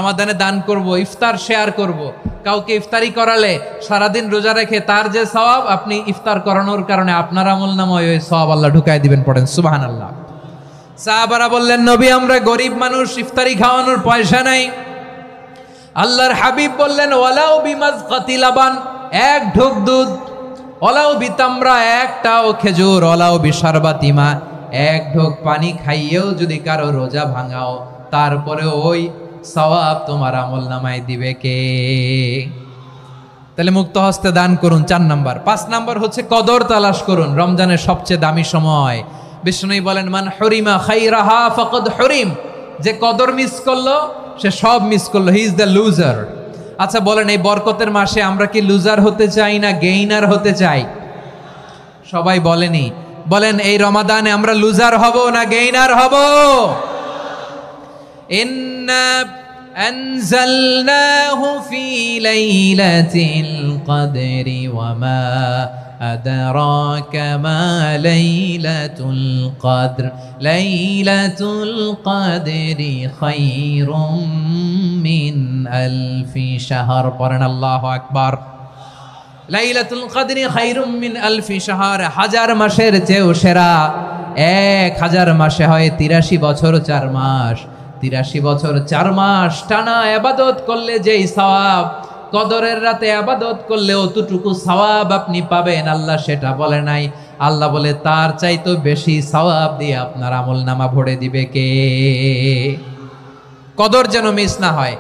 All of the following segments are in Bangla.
রমাদানে দান করব, ইফতার শেয়ার করব। কাউকে ইফতারি করালে সারাদিন রোজা রেখে তার যে সওয়াব, আপনি ইফতার করানোর কারণে আপনার আমলনামায় ওই সওয়াব আল্লাহ ঢুকায় দিবেন। পড়েন সুবহানাল্লাহ। সাহাবারা বললেন, নবী আমরা গরিব মানুষ, ইফতারি খাওয়ানোর পয়সা নাই। আল্লাহর হাবিব বললেন, ওয়ালাউ বিমাজকাতি লাবান, এক ঢোক দুধ, ওয়ালাউ বিতামরা, একটাও খেজুর, ওয়ালাউ বিশারবাতি মা, এক ঢোক পানি খাইয়েও যদি কারো রোজা ভাঙাও, তারপরে ওই সওয়াব তোমার আমলনামায় দিবে কে? তাহলে মুক্ত হস্তে দান করুন, 4 নাম্বার। 5 নাম্বার হচ্ছে কদর তালাশ করুন। রমজানের সবচেয়ে দামি সময়। বিষ্ণু বলেন, মান হরিমা খাইরাহা ফাকাদ হরিম, যে কদর মিস করলো সে সব মিস করলো, হি ইজ দ্য লুজার। আচ্ছা বলেন, এই বরকতের মাসে আমরা কি লুজার হতে চাই না গেইনার হতে চাই? সবাই বলেনি, বলেন এই রমাদানে আমরা লুজার হব না গেইনার হব? ইন্না আনজালনাহু ফি লাইলাতিল কদরি ওয়া মা আদরাকা মা লাইলাতুল কদর, লাইলাতুল কদরি খায়রুম মিন আলফি শাহর। পড়েন আল্লাহু আকবার। লাইলাতুল কদরি খায়রুম মিন আলফি শাহর, 1000 মাসের চেয়েও সেরা। 1000 মাসে হয় 83 বছর 4 মাস। 83 বছর 4 মাস টানা ইবাদত করলে যেই সওয়াব, কদরের রাতে ইবাদত করলে অতটুকু সওয়াব আপনি পাবেন, আল্লাহ সেটা বলে নাই। আল্লাহ বলে তার চাইতে বেশি সওয়াব দিয়ে আপনার আমলনামা ভরে দিবে কে? কদর যেন মিস না হয়।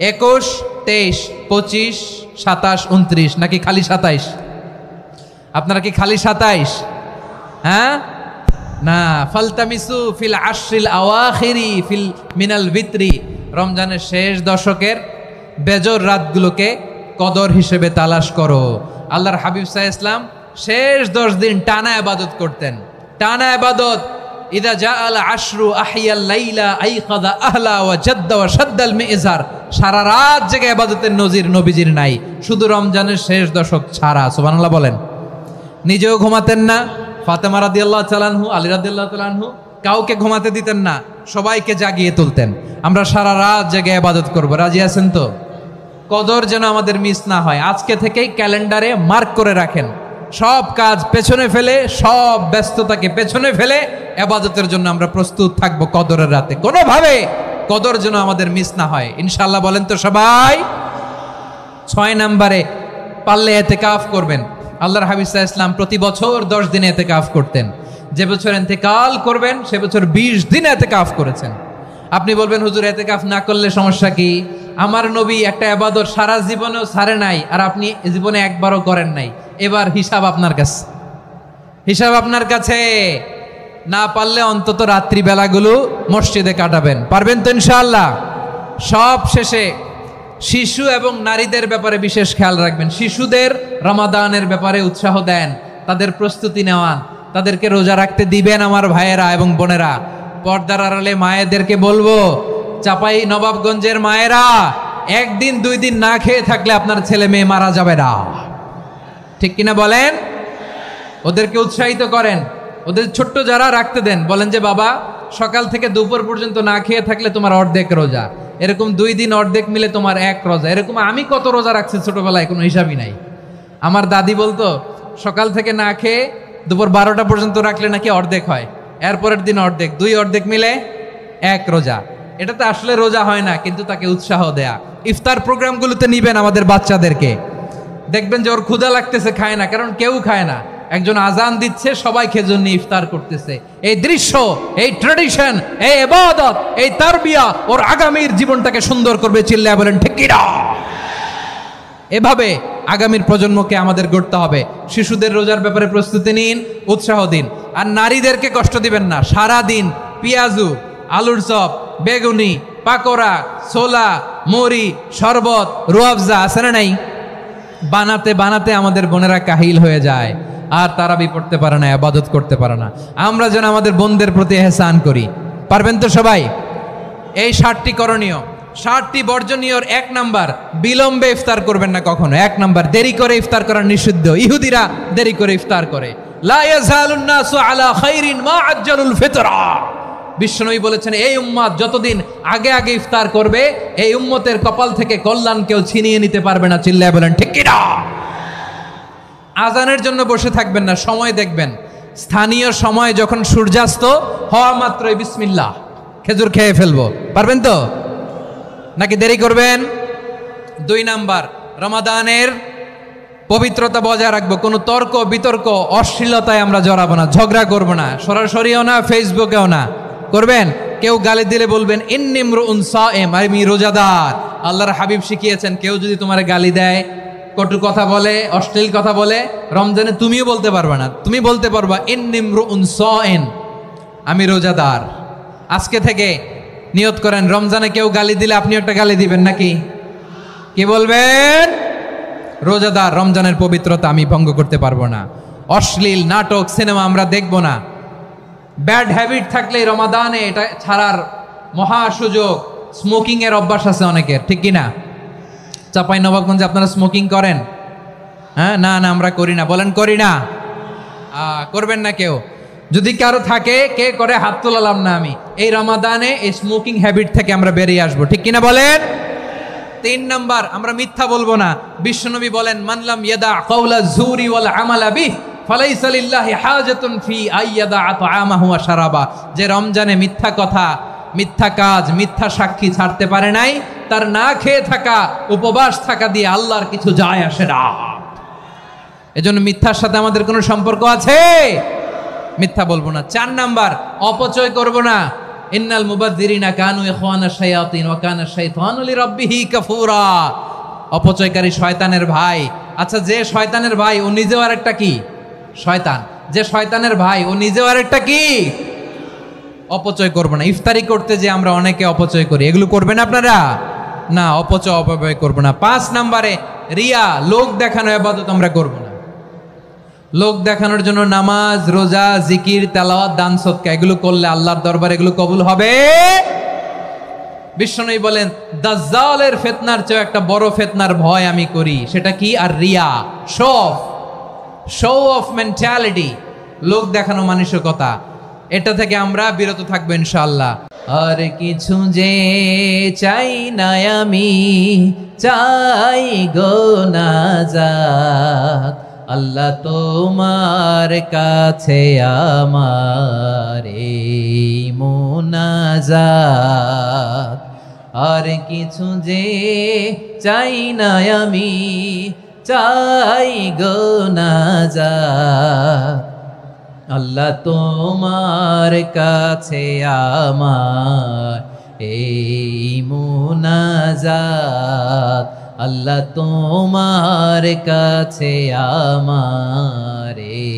21, 23, 25, 27, 29 নাকি খালি 27? আপনারা কি খালি 27? হ্যাঁ না, ফালতামিসু ফিল আশরিল আওয়াখিরি ফিল মিনাল ভিতরি, রমজানের শেষ দশকের বেজর রাতগুলোকে কদর হিসেবে তালাশ করো। আল্লাহর হাবিব সাল্লাল্লাহু আলাইহি ওয়াসাল্লাম শেষ 10 দিন টানা ইবাদত করতেন, টানা ইবাদত। ইদা জাআল আশরু আহিয়াল লাইলা আইকাদা আহলা ওয়া জাদ্দা ওয়া শাদ্দাল মিজার, সারা রাত জেগে ইবাদতের নজির নবীজির নাই, শুধু রমজানের শেষ দশক ছাড়া। সুবহানাল্লাহ বলেন। নিজেও ঘুমাতেন না, ফাতেমা রাদিয়াল্লাহু তাআলা আনহু, আলী রাদিয়াল্লাহু তাআলা আনহু কাউকে ঘুমাতে দিতেন না, সবাইকে জাগিয়ে তুলতেন। আমরা সারা রাত জেগে ইবাদত করব, রাজি আছেন তো? কদর যেন আমাদের মিস না হয়। আজকে থেকেই ক্যালেন্ডারে মার্ক করে রাখেন, সব কাজ পেছনে ফেলে, সব ব্যস্ততাকে পেছনে ফেলে ইবাদতের জন্য আমরা প্রস্তুত থাকবো কদরের রাতে। কোনোভাবে কদর যেন আমাদের মিস না হয়, ইনশাআল্লাহ। বলেন তো সবাই। 6 নম্বরে পারলে ইতিকাফ করবেন। আল্লাহর হাবিব সাল্লাল্লাহু আলাইহি ওয়াসাল্লাম প্রতি বছর 10 দিন ইতিকাফ করতেন। যে বছর ইন্তেকাল করবেন সে বছর 20 দিন ইতিকাফ করেছেন। আপনি বলবেন, হুজুর ইতিকাফ না করলে সমস্যা কি? আমার নবী একটা ইবাদত সারা জীবনেও ছাড়ে নাই, আর আপনি জীবনে একবারও করেন নাই। এবার হিসাব আপনার কাছে, হিসাব আপনার কাছে। না পারলে অন্তত রাত্রি বেলাগুলো মসজিদে কাটাবেন। পারবেন তো ইনশাআল্লাহ? সব শেষে শিশু এবং নারীদের ব্যাপারে বিশেষ খেয়াল রাখবেন। শিশুদের রমাদানের ব্যাপারে উৎসাহ দেন, তাদের প্রস্তুতি নেওয়ান, তাদেরকে রোজা রাখতে দিবেন। আমার ভাইয়েরা এবং বোনেরা, পর্দার আড়ালে মায়েদেরকে বলবো, চাপাই নবাবগঞ্জের মায়েরা, 1 দিন 2 দিন না খেয়ে থাকলে আপনার ছেলে মেয়ে মারা যাবে না, ঠিক কিনা বলেন? ওদেরকে উৎসাহিত করেন, ওদের ছোট্ট যারা রাখতে দেন, বলেন যে বাবা সকাল থেকে দুপুর পর্যন্ত না খেয়ে থাকলে তোমার অর্ধেক রোজা, এরকম 2 দিন অর্ধেক মিলে তোমার 1 রোজা। এরকম আমি কত রোজা রাখছি ছোটবেলায়, কোনো হিসাবই নাই। আমার দাদি বলতো সকাল থেকে না খেয়ে দুপুর 12টা পর্যন্ত রাখলে নাকি অর্ধেক হয়, এরপরের দিন অর্ধেক, 2 অর্ধেক মিলে 1 রোজা। এটা তো আসলে রোজা হয় না, কিন্তু তাকে উৎসাহ দেয়া। ইফতার প্রোগ্রামগুলোতে নিবেন আমাদের বাচ্চাদেরকে, দেখবেন যে ওর ক্ষুধা লাগতেছে, খায় না, কারণ কেউ খায় না। একজন আজান দিচ্ছে, সবাই খেজুর নিয়ে ইফতার করতেছে। এই দৃশ্য, এই ট্র্যাডিশন, এই ইবাদত, এই তারবিয়া ওর আগামীর জীবনটাকে সুন্দর করবে। চিল্লায় বলেন ঠিক কি না? এভাবে আগামীর প্রজন্মকে আমাদের গড়তে হবে। শিশুদের রোজার ব্যাপারে প্রস্তুতি নিন, উৎসাহ দিন। আর নারীদেরকে কষ্ট দিবেন না। সারা দিন পেঁয়াজু, আলুর চপ, বেগুনি, পাকোড়া, ছোলা, মুড়ি, শরবত, রুয়াবজা আছে না নাই? বানাতে বানাতে আমাদের বোনেরা কাহিল হয়ে যায়, আর তারাবি পড়তে পারে না, ইবাদত করতে পারে না। আমরা যেন আমাদের বোনদের প্রতি ইহসান করি। পারবেন তো সবাই? এই 7টি করণীয়, 7টি বর্জনীয়। 1 নাম্বার, বিলম্বে ইফতার করবেন না কখনো। 1 নাম্বার, দেরি করে ইফতার করা নিষিদ্ধ। ইহুদিরা দেরি করে ইফতার করে। লা ইয়াজালুন নাসু আলা খাইরিন মা আজ্জালুল ফিতরা, বিশ্বনবী বলেছেন এই উম্মত যতদিন আগে আগে ইফতার করবে এই উম্মতের কপাল থেকে কল্যাণ কেউ ছিনিয়ে নিতে পারবে না। চিল্লায় বলেন ঠিক কিনা? আজানের জন্য বসে থাকবেন না, সময় দেখবেন। স্থানীয় সময় যখন সূর্যাস্ত হওয়া মাত্রই বিসমিল্লাহ, খেজুর খেয়ে ফেলবো, পারবেন তো নাকি দেরি করবেন? 2 নাম্বার, রমাদানের পবিত্রতা বজায় রাখবো। কোনো তর্ক বিতর্ক অশ্লীলতায় আমরা জড়াবো না, ঝগড়া করবো না, সরাসরিও না, ফেসবুকেও না। করবেন কেউ গালি দিলে বলবেন ইন্নিমরুউন সায়েম, আমি রোজাদার। আল্লাহর হাবিব শিখিয়েছেন কেউ যদি তোমার গালি দেয়, কটু কথা বলে, অশ্লীল কথা বলে, রমজানে তুমিও বলতে পারবে না, তুমি বলতে পারবা ইন্নিমরুউন সায়েম, আমি রোজাদার। আজকে থেকে নিয়ত করেন রমজানে কেউ গালি দিলে আপনি একটা গালি দিবেন নাকি? কি বলবেন? রোজাদার, রমজানের পবিত্রতা আমি ভঙ্গ করতে পারবো না। অশ্লীল নাটক সিনেমা আমরা দেখবো না। ব্যাড হ্যাবিট থাকলে রমাদানে এটা ছাড়ার মহা সুযোগ। স্মোকিং এর অভ্যাস আছে অনেকের, ঠিক কিনা? চাপাই নবাবগঞ্জে আপনারা স্মোকিং করেন? হ্যাঁ, না না আমরা করি না। বলেন করি না? করবেন না কেউ? যদি কারো থাকে, কে করে হাত তোলালাম না আমি। এই রমাদানে এই স্মোকিং হ্যাবিট থেকে আমরা বেরিয়ে আসবো, ঠিক কিনা বলেন? 3 নাম্বার, আমরা মিথ্যা বলবো না। বিশ্বনবী বলেন মানলাম ইয়াদা কাওলা যুরি ওয়াল আমালা বিহি ফালাইসা লিল্লাহি হাজাতুন ফি আইয়াদা তাআমাহু ওয়া শারাবা। যে রমজানে মিথ্যা কথা, মিথ্যা কাজ, মিথ্যা সাক্ষী ছাড়তে পারে নাই, তার না খেয়ে থাকা, উপবাস থাকা দিয়ে আল্লাহর কিছু যায় আসে না। এজন্য মিথ্যার সাথে আমাদের কোনো সম্পর্ক আছে? মিথ্যা বলবো না। 4 নাম্বার, অপচয় করব না। ইন্নাল মুবাযযিরিনা কানু ইখওয়ানাশ শায়াতিন ওয়া কানা শাইতানু লিরাব্বিহি কাফুরা। অপচয়কারী শয়তানের ভাই। আচ্ছা, যে শয়তানের ভাই ও নিজেও আরেকটা কি? শয়তান। যে শয়তানের ভাই ও নিজেও আরেকটা কি? অপচয় করব না। ইফতারি করতে যে আমরা অনেকে অপচয় করি, এগুলো করবেন আপনারা? না, অপচয় অপব্যয় করব না। 5 নাম্বারে রিয়া, লোক দেখানো ইবাদত আমরা করব না। লোক দেখানোর জন্য নামাজ, রোজা, জিকির, তেলাওয়াত, দান, সদকা এগুলো করলে আল্লাহর দরবারে এগুলো কবুল হবে? বিশ্বনবী বলেন দাজ্জালের ফিতনার চেয়ে একটা বড় ফিতনার ভয় আমি করি, সেটা কি? আর রিয়া, শো অফ মেন্টালিটি, লোক দেখানো মানসিকতা। এটা থেকে আমরা বিরত থাকবো ইনশাআল্লাহ। আর কিছু যে চাই না আমি, চাই গো নাজাত, আল্লাহ তোমার কাছে আমার এই মুনাজাত। আর কিছু যে চাই না আমি, চাই গো নাজাত, আল্লাহ তোমার কাছে আমার এই মুনাজাত, আল্লাহ তোমার কাছে আমার এই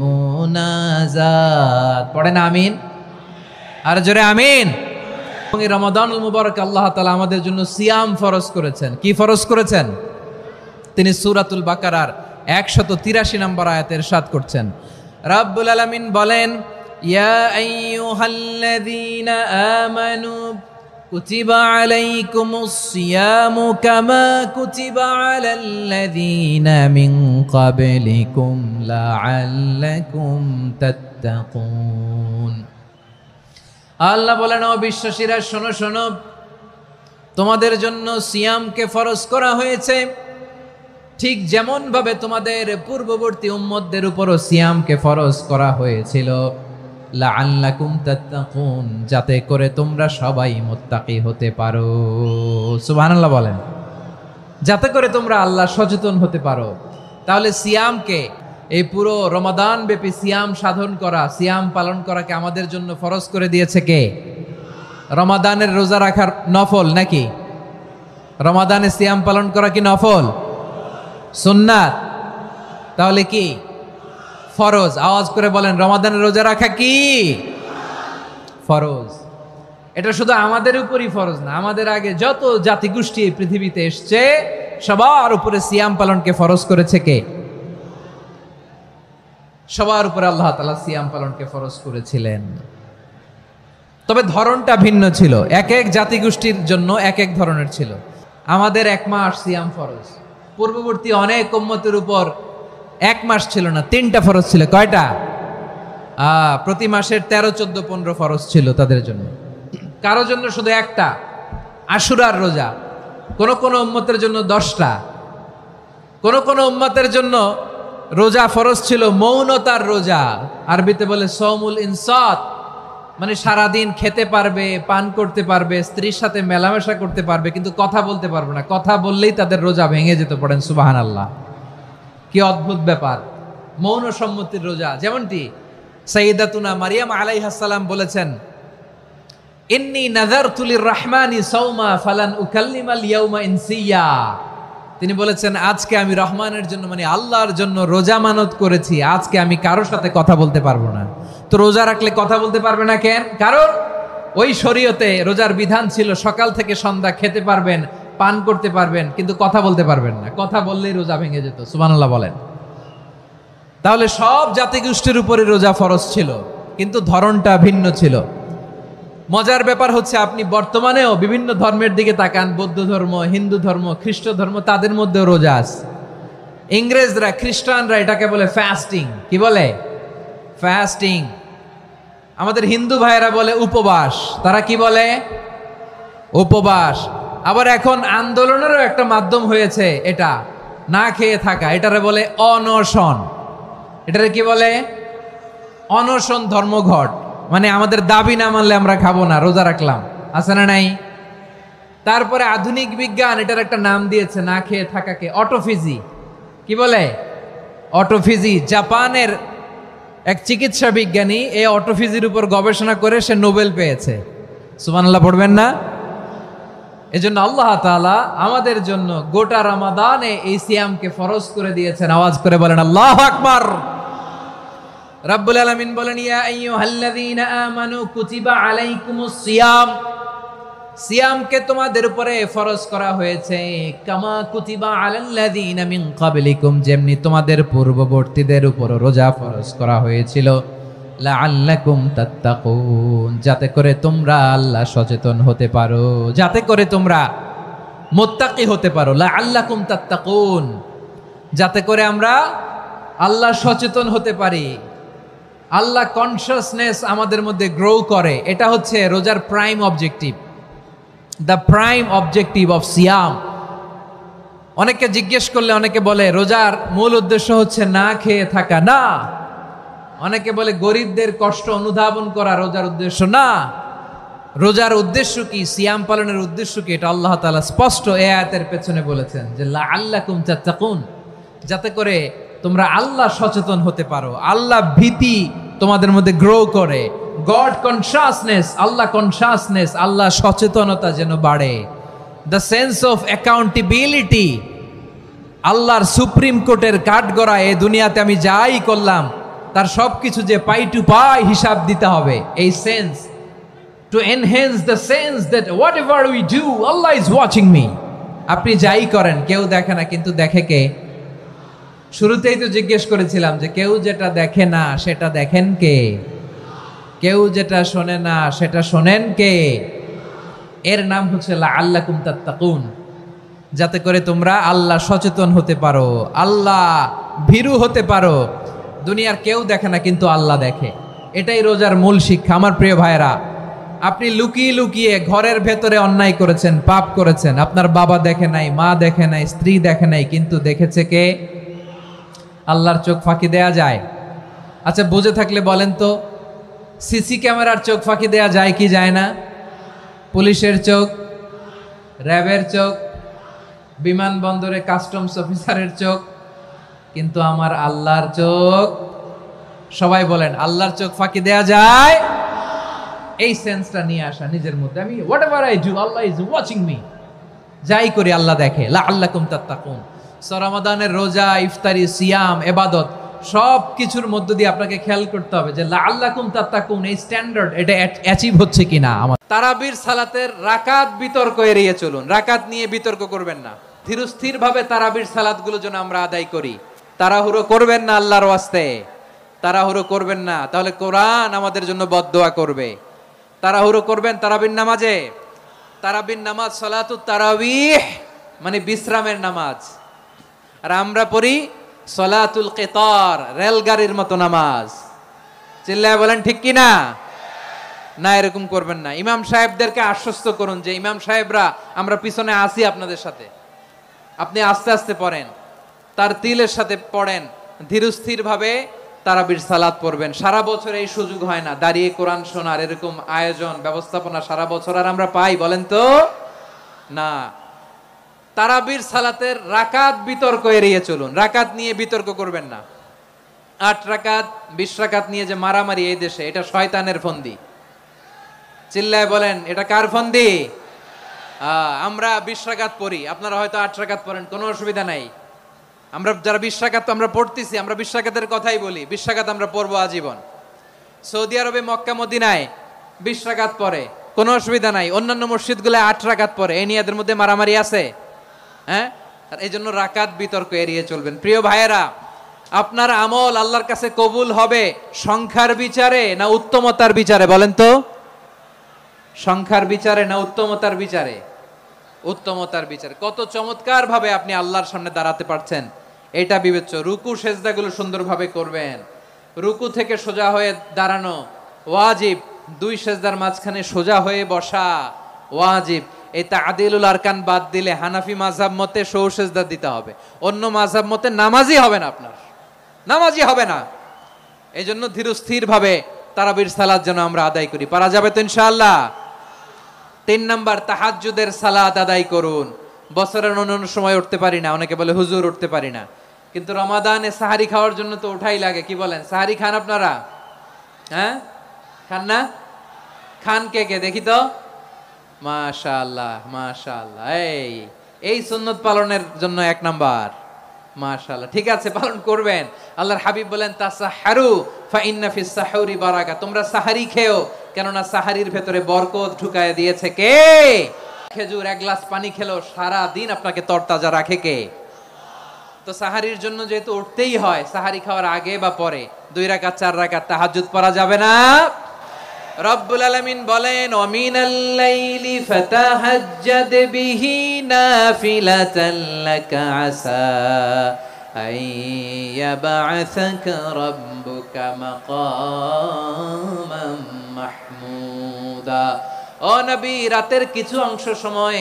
মুনাজাত। পড়েন আমিন, আর জোরে আমিন। রমাদানুল মুবারক আল্লাহ তাআলা আমাদের জন্য সিয়াম ফরজ করেছেন। কি ফরজ করেছেন? তিনি সূরাতুল বাকারার 183 নম্বর আয়াতে ইরশাদ করছেন, রাব্বুল আলামিন বলেন ইয়া আইয়ুহাল্লাযীনা আমানু কুতিবা আলাইকুমুস সিয়ামু কামা কুতিবা আলাল্লাযীনা মিন ক্বাবলিকুম লাআল্লাকুম তাত্তাকুন। আল্লাহ বলেন, ও বিশ্বাসীরা শোনো শোনো, তোমাদের জন্য সিয়ামকে ফরজ করা হয়েছে, ঠিক যেমন ভাবে তোমাদের পূর্ববর্তী উম্মতদের উপরও সিয়ামকে ফরজ করা হয়েছিল, লাআল্লাকুম তাত্তাকুন, যাতে করে তোমরা সবাই মুত্তাকি হতে পারো। সুবহানাল্লাহ বলেন, যাতে করে তোমরা আল্লাহ সচেতন হতে পারো। তাহলে সিয়ামকে, এই পুরো রমাদান ব্যাপী সিয়াম সাধন করা, সিয়াম পালন করাকে আমাদের জন্য ফরজ করে দিয়েছে কে? রমাদানের রোজা রাখার নফল নাকি? রমাদানে সিয়াম পালন করা কি নফল? সুন্নাত। তাহলে কি ফরজ? আওয়াজ করে বলেন, রমাদানের রোজা রাখা কি ফরজ? এটা শুধু আমাদের উপরই ফরজ না, আমাদের আগে যত জাতিগোষ্ঠী এই পৃথিবীতে এসছে সবার উপরে সিয়াম পালনকে ফরজ করেছে কে? সবার উপরে আল্লাহ তাআলা সিয়াম পালনকে ফরজ করেছিলেন। তবে ধরনটা ভিন্ন ছিল, এক এক জাতিগোষ্ঠীর জন্য এক এক ধরনের ছিল। আমাদের 1 মাস সিয়াম ফরজ, পূর্ববর্তী অনেক উম্মতের উপর 1 মাস ছিল না, 3টা ফরজ ছিল। কয়টা? প্রতি মাসের 13, 14, 15 ফরজ ছিল তাদের জন্য। কারো জন্য শুধু একটা, আশুরার রোজা। কোন কোন উম্মতের জন্য 10টা। কোন কোন উম্মতের জন্য রোজা ফরজ ছিল মৌনতার রোজা, আরবিতে বলে সৌমুল ইনসাত, মানে সারাদিন খেতে পারবে, পান করতে পারবে, স্ত্রীর সাথে মেলামেশা করতে পারবে, কিন্তু কথা বলতে পারবে না। কথা বললেই তাদের রোজা ভেঙে যেত। পড়েন সুবহানাল্লাহ। কি অদ্ভুত ব্যাপার, মৌন সম্মতির রোজা। যেমনটি সাইয়্যিদাতুনা মারিয়াম আলাইহিস সালাম বলেছেন, ইন্নী নাযারতু লির-রাহমানি সাওমা ফালান উকাল্লিমাল ইয়াওমা ইনসিয়া। তিনি বলেছেন, আজকে আমি রহমানের জন্য, মানে আল্লাহর জন্য রোজা মানত করেছি, আজকে আমি কারোর সাথে কথা বলতে পারবো না। তো রোজা রাখলে কথা বলতে পারবে না কেন? কারণ ওই শরীয়তে রোজার বিধান ছিল সকাল থেকে সন্ধ্যা খেতে পারবেন, পান করতে পারবেন, কিন্তু কথা বলতে পারবেন না। কথা বললেই রোজা ভেঙে যেত। সুবহানাল্লাহ বলেন। তাহলে সব জাতিগোষ্ঠীর উপরে রোজা ফরজ ছিল, কিন্তু ধরনটা ভিন্ন ছিল। মজার ব্যাপার হচ্ছে, আপনি বর্তমানেও বিভিন্ন ধর্মের দিকে তাকান, বৌদ্ধ ধর্ম, হিন্দু ধর্ম, খ্রিস্ট ধর্ম, তাদের মধ্যেও রোজা আছে। ইংরেজরা, খ্রিস্টানরা এটাকে বলে ফাস্টিং। কি বলে? ফাস্টিং। আমাদের হিন্দু ভাইয়েরা বলে উপবাস। তারা কি বলে? উপবাস। আবার এখন আন্দোলনেরও একটা মাধ্যম হয়েছে এটা, না খেয়ে থাকা। এটারে বলে অনশন। এটারে কি বলে? অনশন ধর্মঘট। মানে আমাদের দাবি না মানলে আমরা খাবো না, রোজা রাখলাম। আছে না নাই? তারপরে আধুনিক বিজ্ঞান এটার একটা নাম দিয়েছে না খেয়ে থাকাকে, অটোফিজি। কি বলে? অটোফিজি। জাপানের এক চিকিৎসা বিজ্ঞানী এই অটোফিজির উপর গবেষণা করে সে নোবেল পেয়েছে। সুবহানাল্লাহ পড়বেন না? এজন্য আল্লাহ তাআলা আমাদের জন্য গোটা রমাদানে এই সিয়ামকে ফরজ করে দিয়েছেন। আওয়াজ করে বলেন আল্লাহু আকবার। রাব্বুল আলামিন বলেন, ইয়া আইয়ুহাল্লাযীনা আমানু কুতিবা আলাইকুমুস সিয়াম। সিয়ামকে তোমাদের উপরে ফরজ করা হয়েছে, কামা কুতিবা আলাল্লাযীনা মিন ক্বাবলিকুম, যেমনি তোমাদের পূর্ববর্তীদের উপর রোজা ফরজ করা হয়েছিল, লাআল্লাকুম তাত্তাকুন, যাতে করে তোমরা আল্লাহ সচেতন হতে পারো, যাতে করে তোমরা মুত্তাকি হতে পারো। লাআল্লাকুম তাত্তাকুন, যাতে করে আমরা আল্লাহ সচেতন হতে পারি, আল্লাহ কনসিয়াসনেস আমাদের মধ্যে গ্রো করে। এটা হচ্ছে রোজার prime objective, the prime objective of সিয়াম। অনেকে জিজ্ঞেস করলে অনেকে বলে রোজার মূল উদ্দেশ্য হচ্ছে না খেয়ে থাকা। না। অনেকে বলে গরিবদের কষ্ট অনুধাবন করা রোজার উদ্দেশ্য। না। রোজার উদ্দেশ্য কি, সিয়াম পালনের উদ্দেশ্য কি, এটা আল্লাহ তাআলা স্পষ্ট এই আয়াতের পেছনে বলেছেন যে লাআল্লাকুম তাত্তাকুন, যাতে করে তোমরা আল্লাহ সচেতন হতে পারো, আল্লাহ ভীতি তোমাদের মধ্যে গ্রো করে, গড কনসিয়াসনেস, আল্লাহ কনসিয়াসনেস, আল্লাহ সচেতনতা যেন বাড়ে, দ্য সেন্স অফ অ্যাকাউন্টেবিলিটি। আল্লাহর সুপ্রিম কোর্টের কাঠগড়া এই দুনিয়াতে আমি যাই করলাম তার সবকিছু যে পাই টু পাই হিসাব দিতে হবে, এই sense, to enhance the sense that what ever we do Allah is watching me. আপনি যাই করেন কেউ দেখে না, কিন্তু দেখে কে? শুরুতেই তো জিজ্ঞেস করেছিলাম যে কেউ যেটা দেখে না সেটা দেখেন কে? কেউ যেটা শোনে না সেটা শোনেন কে? এর নাম হচ্ছে লাআল্লাকুম তাত্তাকুন, যাতে করে তোমরা আল্লাহ সচেতন হতে পারো, আল্লাহ ভীরু হতে পারো। দুনিয়ার কেউ দেখে না, কিন্তু আল্লাহ দেখে। এটাই রোজার মূল শিক্ষা। আমার প্রিয় ভাইরা, আপনি লুকিয়ে লুকিয়ে ঘরের ভেতরে অন্যায় করেছেন, পাপ করেছেন, আপনার বাবা দেখে নাই, মা দেখে নাই, স্ত্রী দেখে নাই, কিন্তু দেখেছে কে? আল্লাহর চোখ ফাঁকি দেয়া যায়? আচ্ছা, বুঝে থাকলে বলেন তো, সিসি ক্যামেরার চোখ ফাঁকি দেয়া যায় কি যায় না? পুলিশের চোখ, র্যাবের চোখ, বিমানবন্দরে কাস্টমস অফিসারের চোখ, কিন্তু আমার আল্লাহর চোখ? সবাই বলেন, আল্লাহর চোখ ফাঁকি দেয়া যায়? এই সেন্সটা নিয়ে আসা নিজের মধ্যে, আমি what ever I do Allah is watching me, যাই করি আল্লাহ দেখে। লাআল্লাকুম তাত্তাকুন। রমাদানের রোজা, ইফতারি, সিয়াম, ইবাদত সব কিছুর মধ্য দিয়ে আপনাকে খেয়াল করতে হবে যে লাআল্লাকুম তাত্তাকুন এই স্ট্যান্ডার্ড এটা অ্যাচিভ হচ্ছে কিনা। আমার তারাবির সালাতের রাকাত বিতর্ক এড়িয়ে চলুন। রাকাত নিয়ে বিতর্ক করবেন না। ধীরস্থির ভাবে তারাবির সালাতগুলো যেন আমরা আদায় করি। তাড়াহুড়ো করবেন না আল্লাহর ওয়াস্তে, তাড়াহুড়ো করবেন না, তাহলে কোরআন আমাদের জন্য বদদোয়া করবে। তাড়াহুড়ো করবেন তারাবির নামাজে। তারাবির নামাজ সালাতুত তারাবিহ মানে বিশ্রামের নামাজ, আর আমরা পড়ি সলাতুল কিতার, রেলগাড়ির মতো নামাজ, চিল্লায় বলেন ঠিক কি না? না, এরকম করবেন না। ইমাম সাহেবদেরকে আশ্বস্ত করুন যে ইমাম সাহেবরা আমরা পিছনে আসি আপনাদের সাথে, আপনি আস্তে আস্তে পড়েন, তার তিলের সাথে পড়েন, ধীরস্থির ভাবে তারাবির সালাত পড়বেন। সারা বছর এই সুযোগ হয় না, দাঁড়িয়ে কোরআন শোনার এরকম আয়োজন ব্যবস্থাপনা সারা বছর আর আমরা পাই বলেন তো না। তারাবির সালাতের রাকাত বিতর্ক এড়িয়ে চলুন, রাকাত নিয়ে বিতর্ক করবেন না। 8 রাকাত 20 রাকাত নিয়ে যে মারামারি এই দেশে, এটা শয়তানের ফন্দি। চিল্লায় বলেন এটা কার ফন্দি? আমরা 20 রাকাত পড়ি, আপনারা হয়তো 8 রাকাত পড়েন, কোনো অসুবিধা নাই। আমরা যারা 20 রাকাত আমরা পড়তেছি, আমরা 20 রাকাতের কথাই বলি, 20 রাকাত আমরা পড়বো আজীবন। সৌদি আরবে মক্কা মদিনায় 20 রাকাত পড়ে, কোনো অসুবিধা নাই। অন্যান্য মসজিদগুলো 8 রাকাত পড়ে, এই নিয়ে এদের মধ্যে মারামারি আছে? হ্যাঁ, এই জন্য রাকাত বিতর্ক এড়িয়ে চলবেন। প্রিয় ভাইয়েরা, আপনার আমল আল্লাহর কাছে কবুল হবে সংখ্যার বিচারে না উত্তমতার বিচারে বলেন তো? সংখ্যার বিচারে না উত্তমতার বিচারে? উত্তমতার বিচারে। কত চমৎকার ভাবে আপনি আল্লাহর সামনে দাঁড়াতে পারছেন এটা বিবেচ্য। রুকু সেজদাগুলো সুন্দরভাবে করবেন, রুকু থেকে সোজা হয়ে দাঁড়ানো ওয়াজিব, 2 সেজদার মাঝখানে সোজা হয়ে বসা ওয়াজিব। এই তা'দিলুল আরকান বাদ দিলে হানাফি মাযহাব মতে সৌ সেজদা দিতে হবে, অন্য মাযহাব মতে নামাজই হবে না, আপনার নামাজই হবে না। এই জন্য ধীরস্থির ভাবে তারাবির সালাত যেন আমরা আদায় করি। পারা যাবে তো ইনশাআল্লাহ? 3 নাম্বার, তাহাজ্জুদের সালাত আদায় করুন। বছরের অন্যান্য সময় উঠতে পারি না, অনেকে বলে হুজুর উঠতে পারি না, কিন্তু রমাদানে সাহারি খাওয়ার জন্য তো ওঠাই লাগে। কি বলেন, সাহারি খান আপনারা? হ্যাঁ, খান না? খান কে কে দেখি তো? মাশাআল্লাহ মাশাআল্লাহ, এই সুন্নত পালনের জন্য 1 নাম্বার। মাশাআল্লাহ, ঠিক আছে, পালন করবেন। আল্লাহর হাবিব বলেন তাসাহহারু ফা ইন্না ফিস সাহুরি বারাকা, তোমরা সাহারি খেও, কেননা সাহারির ভেতরে বরকত ঢুকায় দিয়েছে কে? খেজুর 1 গ্লাস পানি খেলো সারা দিন আপনাকে তরতাজা রাখে কে? তো সাহারির জন্য যেহেতু উঠতেই হয়, সাহারি খাওয়ার আগে বা পরে 2 রাকাত 4 রাকাত তাহাজ্জুদ পড়া যাবে না? রব্বুল আলামিন বলেন ওয়ামিনাল লাইলি ফাতাহাজ্জাদ বিহি নাফিলাতান লাকা আসা আইয়াবআসাকা রাব্বুকা মাকামান মাহমুদা। ও নবী, রাতের কিছু অংশ সময়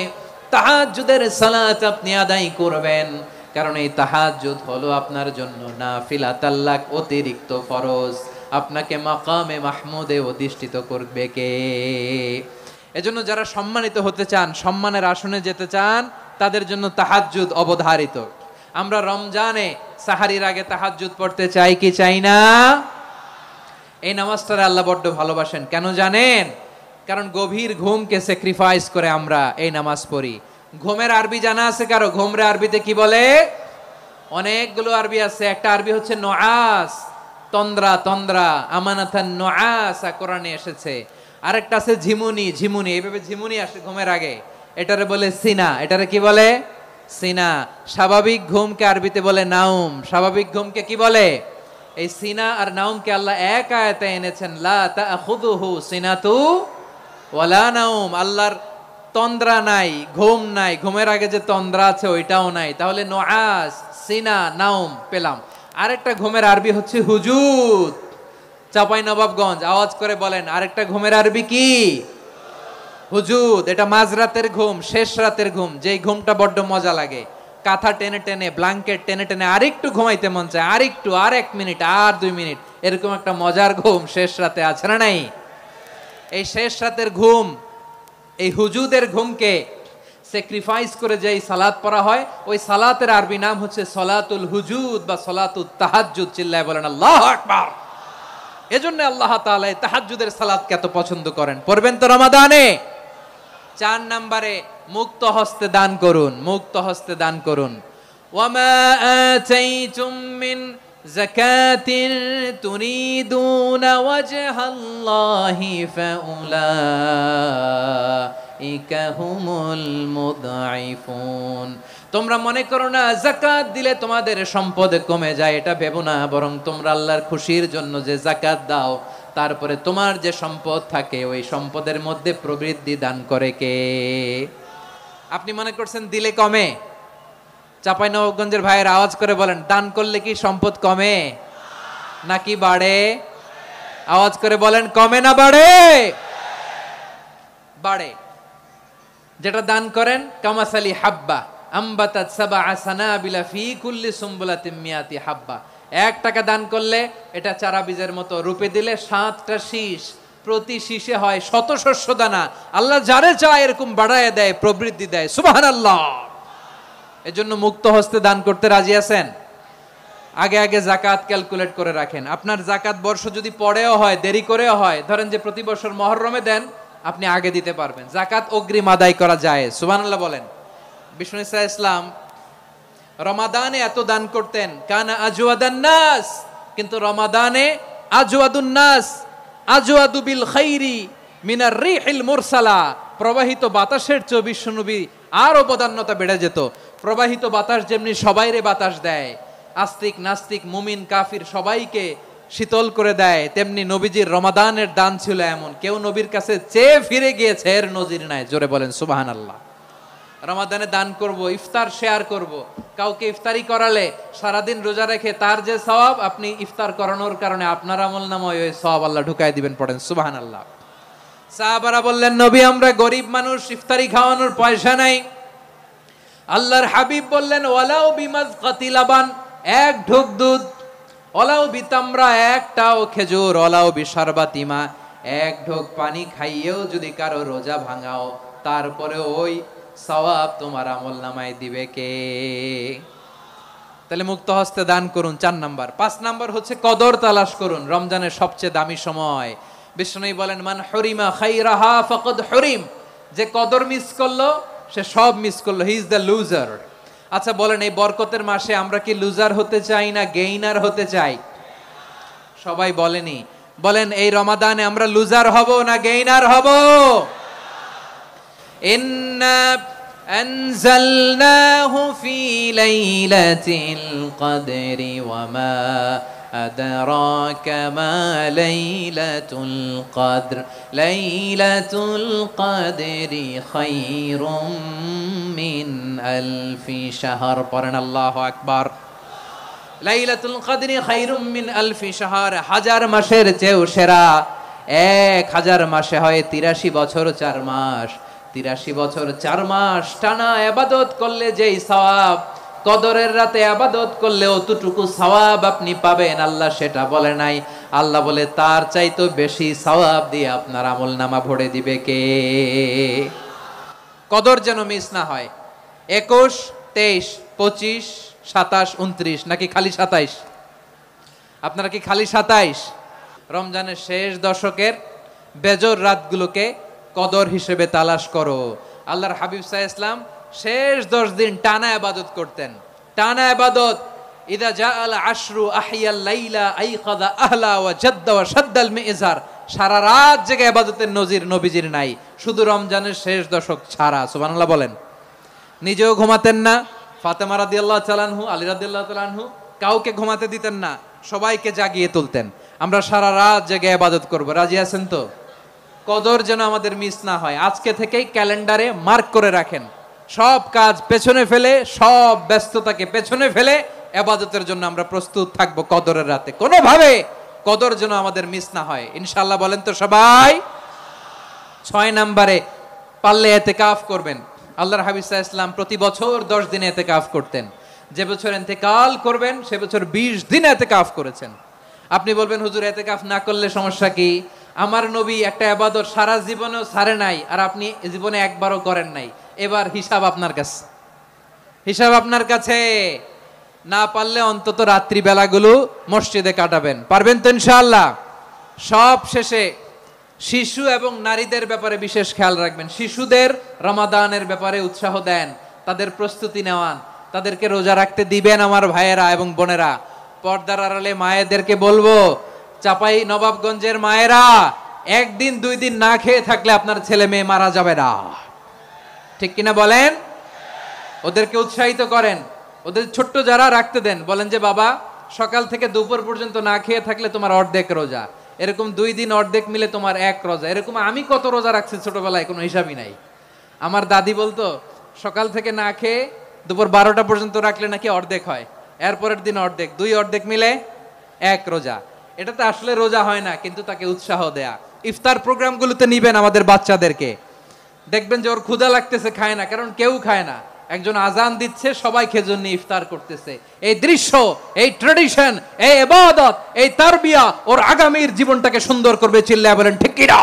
তাহাজ্জুদের সালাত আপনি আদায় করবেন, কারণ এই তাহাজ্জুদ হলো আপনার জন্য নাফিলাতাল লাক, অতিরিক্ত ফরজ। আপনাকে মাকামে মাহমুদে অধিষ্ঠিত করবে কে? এজন্য যারা সম্মানিত হতে চান, সম্মানের আসনে যেতে চান, তাদের জন্য তাহাজ্জুদ অবধারিত। আমরা রমজানে সাহারির আগে তাহাজ্জুদ পড়তে চাই কি চাই না? এই নামাজটা আল্লাহ বড্ড ভালোবাসেন, কেন জানেন? কারণ গভীর ঘুমকে স্যাক্রিফাইস করে আমরা এই নামাজ পড়ি। ঘুমের আরবি জানা আছে কারো? ঘুমরে আরবিতে কি বলে? অনেকগুলো আরবি আছে। একটা আরবি হচ্ছে নুআস, তন্দ্রা, তন্দ্রা, আমানাতান নুআসা কোরআনে এসেছে। আরেকটা আছে ঝিমুনি, ঝিমুনি, এইভাবে ঝিমুনি আসে ঘুমের আগে, এটারে বলে সিনা। এটারে কি বলে? সিনা। স্বাভাবিক ঘুমকে আরবিতে বলে নাউম। স্বাভাবিক ঘুমকে কি বলে? এই সিনা আর নাউমকে আল্লাহ এক আয়াতে এনেছেন, লা তাখুযুহু সিনাতু ওয়ালা নাউম। আল্লাহর তন্দ্রা নাই, ঘুম নাই, ঘুমের আগে যে তন্দ্রা আছে ওইটাও নাই। তাহলে নুআস, সিনা, নাউম পেলাম। আরেকটা ঘুমের আরবি হচ্ছে হুজুদ। চাঁপাইনবাবগঞ্জ আওয়াজ করে বলেন, আরেকটা ঘুমের আরবি কি? হুজুদ। এটা মাঝরাতের ঘুম, শেষ রাতের ঘুম, যেই ঘুমটা বড্ড মজা লাগে। কাঁথা টেনে টেনে, ব্ল্যাঙ্কেট টেনে টেনে আরেকটু ঘুমাইতে মন চায়, আরেকটু, আর 1 মিনিট, আর 2 মিনিট, এরকম একটা মজার ঘুম শেষ রাতে আছে না নাই? এই শেষ রাতের ঘুম, এই হুজুদের ঘুমকে স্যাক্রিফাইস করে যেই সালাত পড়া হয়, ওই সালাতের আরবি নাম হচ্ছে সলাতুল হুজুদ বা সলাতুত তাহাজ্জুদ। চিল্লায় বলেন আল্লাহু আকবার। এজন্য আল্লাহ তাআলা এই তাহাজ্জুদের সালাতকে এত পছন্দ করেন। পড়বেন তো রমাদানে? 4 নম্বরে মুক্ত হস্তে দান করুন, মুক্ত হস্তে দান করুন। ওয়ামা আতাইতুম মিন যাকাতিন তুরিদুনা ওয়াজহাল্লাহি ফাউলাইকা হুমুল মুদঈফুন। তোমরা মনে করো না যাকাত দিলে তোমাদের সম্পদ কমে যায়, এটা ভেবো না, বরং তোমরা আল্লাহর খুশির জন্য যে যাকাত দাও, তারপরে তোমার যে সম্পদ থাকে ওই সম্পদের মধ্যে প্রবৃদ্ধি দান করে কে? আপনি মনে করছেন দিলে কমে? চাঁপাইনবাবগঞ্জের ভাইয়ের আওয়াজ করে বলেন, দান করলে কি সম্পদ কমে নাকি বাড়ে? আওয়াজ করে বলেন কমে না বাড়ে? বাড়ে। যেটা দান করেন কামাসালি হাব্বা আম্বাতাত সাবআ সানাবিলা ফি কুল্লি সুমবুলাতিন মিয়াতি হাব্বা। 1 টাকা দান করলে এটা চারা বীজের মতো, রূপে দিলে 7টা শীষ, প্রতি শীষে হয় শত শস্য দানা। আল্লাহ যারে চায় এরকম বাড়ায় দেয়, প্রবৃদ্ধি দেয়। সুবহানাল্লাহ। এজন্য মুক্ত হস্তে দান করতে রাজি আছেন? আগে আগে যাকাত ক্যালকুলেট করে রাখেন। আপনার যাকাত বর্ষ যদি পরেও হয়, দেরি করেও হয়, ধরেন যে প্রতি বছর মুহররমে দেন, আপনি আগে দিতে পারবেন। যাকাত অগ্রিম আদায় করা যায়। সুবহানাল্লাহ বলেন। বিষ্ণু ইসা ইসলাম রমাদানে এত দান করতেন, কানা আজওয়াদান নাস, কিন্তু রমাদানে আজওয়াদুন নাস আজওয়াদু বিল খাইরি মিনার রিহিল মুরসালা। প্রবাহিত বাতাসের চেয়ে বিশ্বনবী আরো বদান্যতা বেড়ে যেত। প্রবাহিত বাতাস যেমনি সবাইরে বাতাস দেয়, আস্তিক নাস্তিক মুমিন কাফির সবাইকে শীতল করে দেয়, তেমনি নবীজির রমাদানের দান ছিল এমন, কেউ নবীর কাছে চেয়ে ফিরে গিয়েছে এর নজির নাই। জোরে বলেন সুবহানাল্লাহ। রমাদানে দান করব, ইফতার শেয়ার করব। কাউকে ইফতারি করালে সারাদিন রোজা রেখে তার যে সওয়াব, আপনি ইফতার করানোর কারণে আপনার আমলনামায় ওই সওয়াব আল্লাহ ঢুকায় দিবেন। পড়েন সুবহানাল্লাহ। সাহাবারা বললেন, নবী আমরা গরিব মানুষ, ইফতারি খাওয়ানোর পয়সা নাই। আল্লাহর হাবিব বললেন, ওয়ালাউ বিমাজকাতি লাবান, 1 ঢোক দুধ, ওয়ালাউ বিতামরা, 1টাও খেজুর, ওয়ালাউ বিশারবাতিমা, 1 ঢোক পানি খাইয়েও যদি কারো রোজা ভাঙাও, তারপরে ওই সওয়াব তোমার আমলনামায় দিবে কে? তাহলে মুক্ত হস্তে দান করুন, 4 নাম্বার। 5 নাম্বার হচ্ছে কদর তালাশ করুন। রমজানের সবচেয়ে দামি সময়। বিষ্ণু বলেন, মান হরিমা খাইরাহা ফাকাদ হরিম, যে কদর মিস করলো সে সব মিস করলো, হি ইজ দ্য লুজার। আচ্ছা বলেন, এই বরকতের মাসে আমরা কি লুজার হতে চাই না গেইনার হতে চাই? সবাই বলেনি। বলেন, এই রমাদানে আমরা লুজার হব না গেইনার হব? ইন্না আনজালনাহু ফি লাইলাতিল কদরি ওয়া মা আদরাকা মা লাইলাতুল কদর লাইলাতুল কদরি খায়রুম মিন আলফি শাহর। পড়েন আল্লাহু আকবার। লাইলাতুল কদরি খায়রুম মিন আলফি শাহর, 1000 মাসের চেয়েও সেরা। 1000 মাসে হয় 83 বছর 4 মাস। 83 বছর 4 মাস টানা ইবাদত করলে যেই সওয়াব, কদরের রাতে ইবাদত করলে অতটুকু সওয়াব আপনি পাবেন, আল্লাহ সেটা বলে নাই। আল্লাহ বলে তার চাইতে বেশি সওয়াব দিয়ে আপনার আমলনামা ভরে দিবে কে? কদর যেন মিস না হয়। 21, 23, 25, 27, 29 নাকি খালি 27? আপনারা কি খালি 27? রমজানের শেষ দশকের বেজর রাতগুলোকে কদর হিসেবে তালাশ করো। আল্লাহর হাবিব সাল্লাল্লাহু আলাইহি ওয়াসাল্লাম শেষ 10 দিন টানা ইবাদত করতেন। টানা ইবাদত। ইদা জাআল আশরু আহিয়াল লাইলা আইকাযা আহলা ওয়া জাদ্দা ওয়া শাদ্দাল মিজার। সারা রাত জেগে ইবাদতের নজির নবীজির নাই, শুধু রমজানের শেষ দশক ছাড়া। সুবহানাল্লাহ বলেন। নিজেও ঘুমাতেন না। ফাতেমা রাদিয়াল্লাহু তাআলা আনহু, আলী রাদিয়াল্লাহু তাআলা আনহু কাউকে ঘুমাতে দিতেন না, সবাইকে জাগিয়ে তুলতেন। আমরা সারা রাত জেগে ইবাদত করব। রাজি আছেন তো? কদর যেন আমাদের মিস না হয়। আজকে থেকেই ক্যালেন্ডারে মার্ক করে রাখেন। সব কাজ পেছনে ফেলে, সব ব্যস্ততাকে পেছনে ফেলে ইবাদতের জন্য আমরা প্রস্তুত থাকবো কদরের রাতে। কোনোভাবে কদর যেন আমাদের মিস না হয়, ইনশাআল্লাহ। বলেন তো সবাই? 6 নম্বরে পারলে ইতিকাফ করবেন। আল্লাহর হাবিব সাল্লাল্লাহু আলাইহি ওয়াসাল্লাম প্রতি বছর 10 দিন ইতিকাফ করতেন। যে বছর ইন্তেকাল করবেন সে বছর 20 দিন ইতিকাফ করেছেন। আপনি বলবেন, হুজুর ইতিকাফ না করলে সমস্যা কি? আমার নবী একটা ইবাদত সারা জীবনেও ছাড়ে নাই, আর আপনি জীবনে একবারও করেন নাই। এবার হিসাব আপনার কাছে। হিসাব আপনার কাছে। না পারলে অন্তত রাত্রি বেলাগুলো মসজিদে কাটাবেন। পারবেন তো ইনশাআল্লাহ? সব শেষে শিশু এবং নারীদের ব্যাপারে বিশেষ খেয়াল রাখবেন। শিশুদের রমাদানের ব্যাপারে উৎসাহ দেন, তাদের প্রস্তুতি নেওয়ান, তাদেরকে রোজা রাখতে দিবেন। আমার ভাইয়েরা এবং বোনেরা, পর্দার আড়ালে মায়েদেরকে বলবো, চাপাই নবাবগঞ্জের মায়েরা, 1 দিন 2 দিন না খেয়ে থাকলে আপনার ছেলে মেয়ে মারা যাবে না। ঠিক কিনা বলেন? ওদেরকে উৎসাহিত করেন। ওদের ছোট্ট যারা রাখতে দেন, বলেন যে বাবা সকাল থেকে দুপুর পর্যন্ত না খেয়ে থাকলে তোমার অর্ধেক রোজা। এরকম 2 দিন অর্ধেক মিলে তোমার 1 রোজা। এরকম আমি কত রোজা রাখছি ছোটবেলায়, কোনো হিসাবই নাই। আমার দাদি বলতো, সকাল থেকে না খেয়ে দুপুর 12টা পর্যন্ত রাখলে নাকি অর্ধেক হয়, এরপরের দিন অর্ধেক, 2 অর্ধেক মিলে 1 রোজা। এটাতে আসলে রোজা হয় না, কিন্তু তাকে উৎসাহ দেয়া। ইফতার প্রোগ্রামগুলোতে নিবেন আমাদের বাচ্চাদেরকে, দেখবেন যে ওর ক্ষুধা লাগতেছে, খায় না, কারণ কেউ খায় না, একজন আজান দিচ্ছে, সবাই খেজুর নিয়ে ইফতার করতেছে। এই দৃশ্য, এই ট্র্যাডিশন, এই ইবাদত, এই তারবিয়া ওর আগামীর জীবনটাকে সুন্দর করবে। চিল্লায় বলেন ঠিক কি না?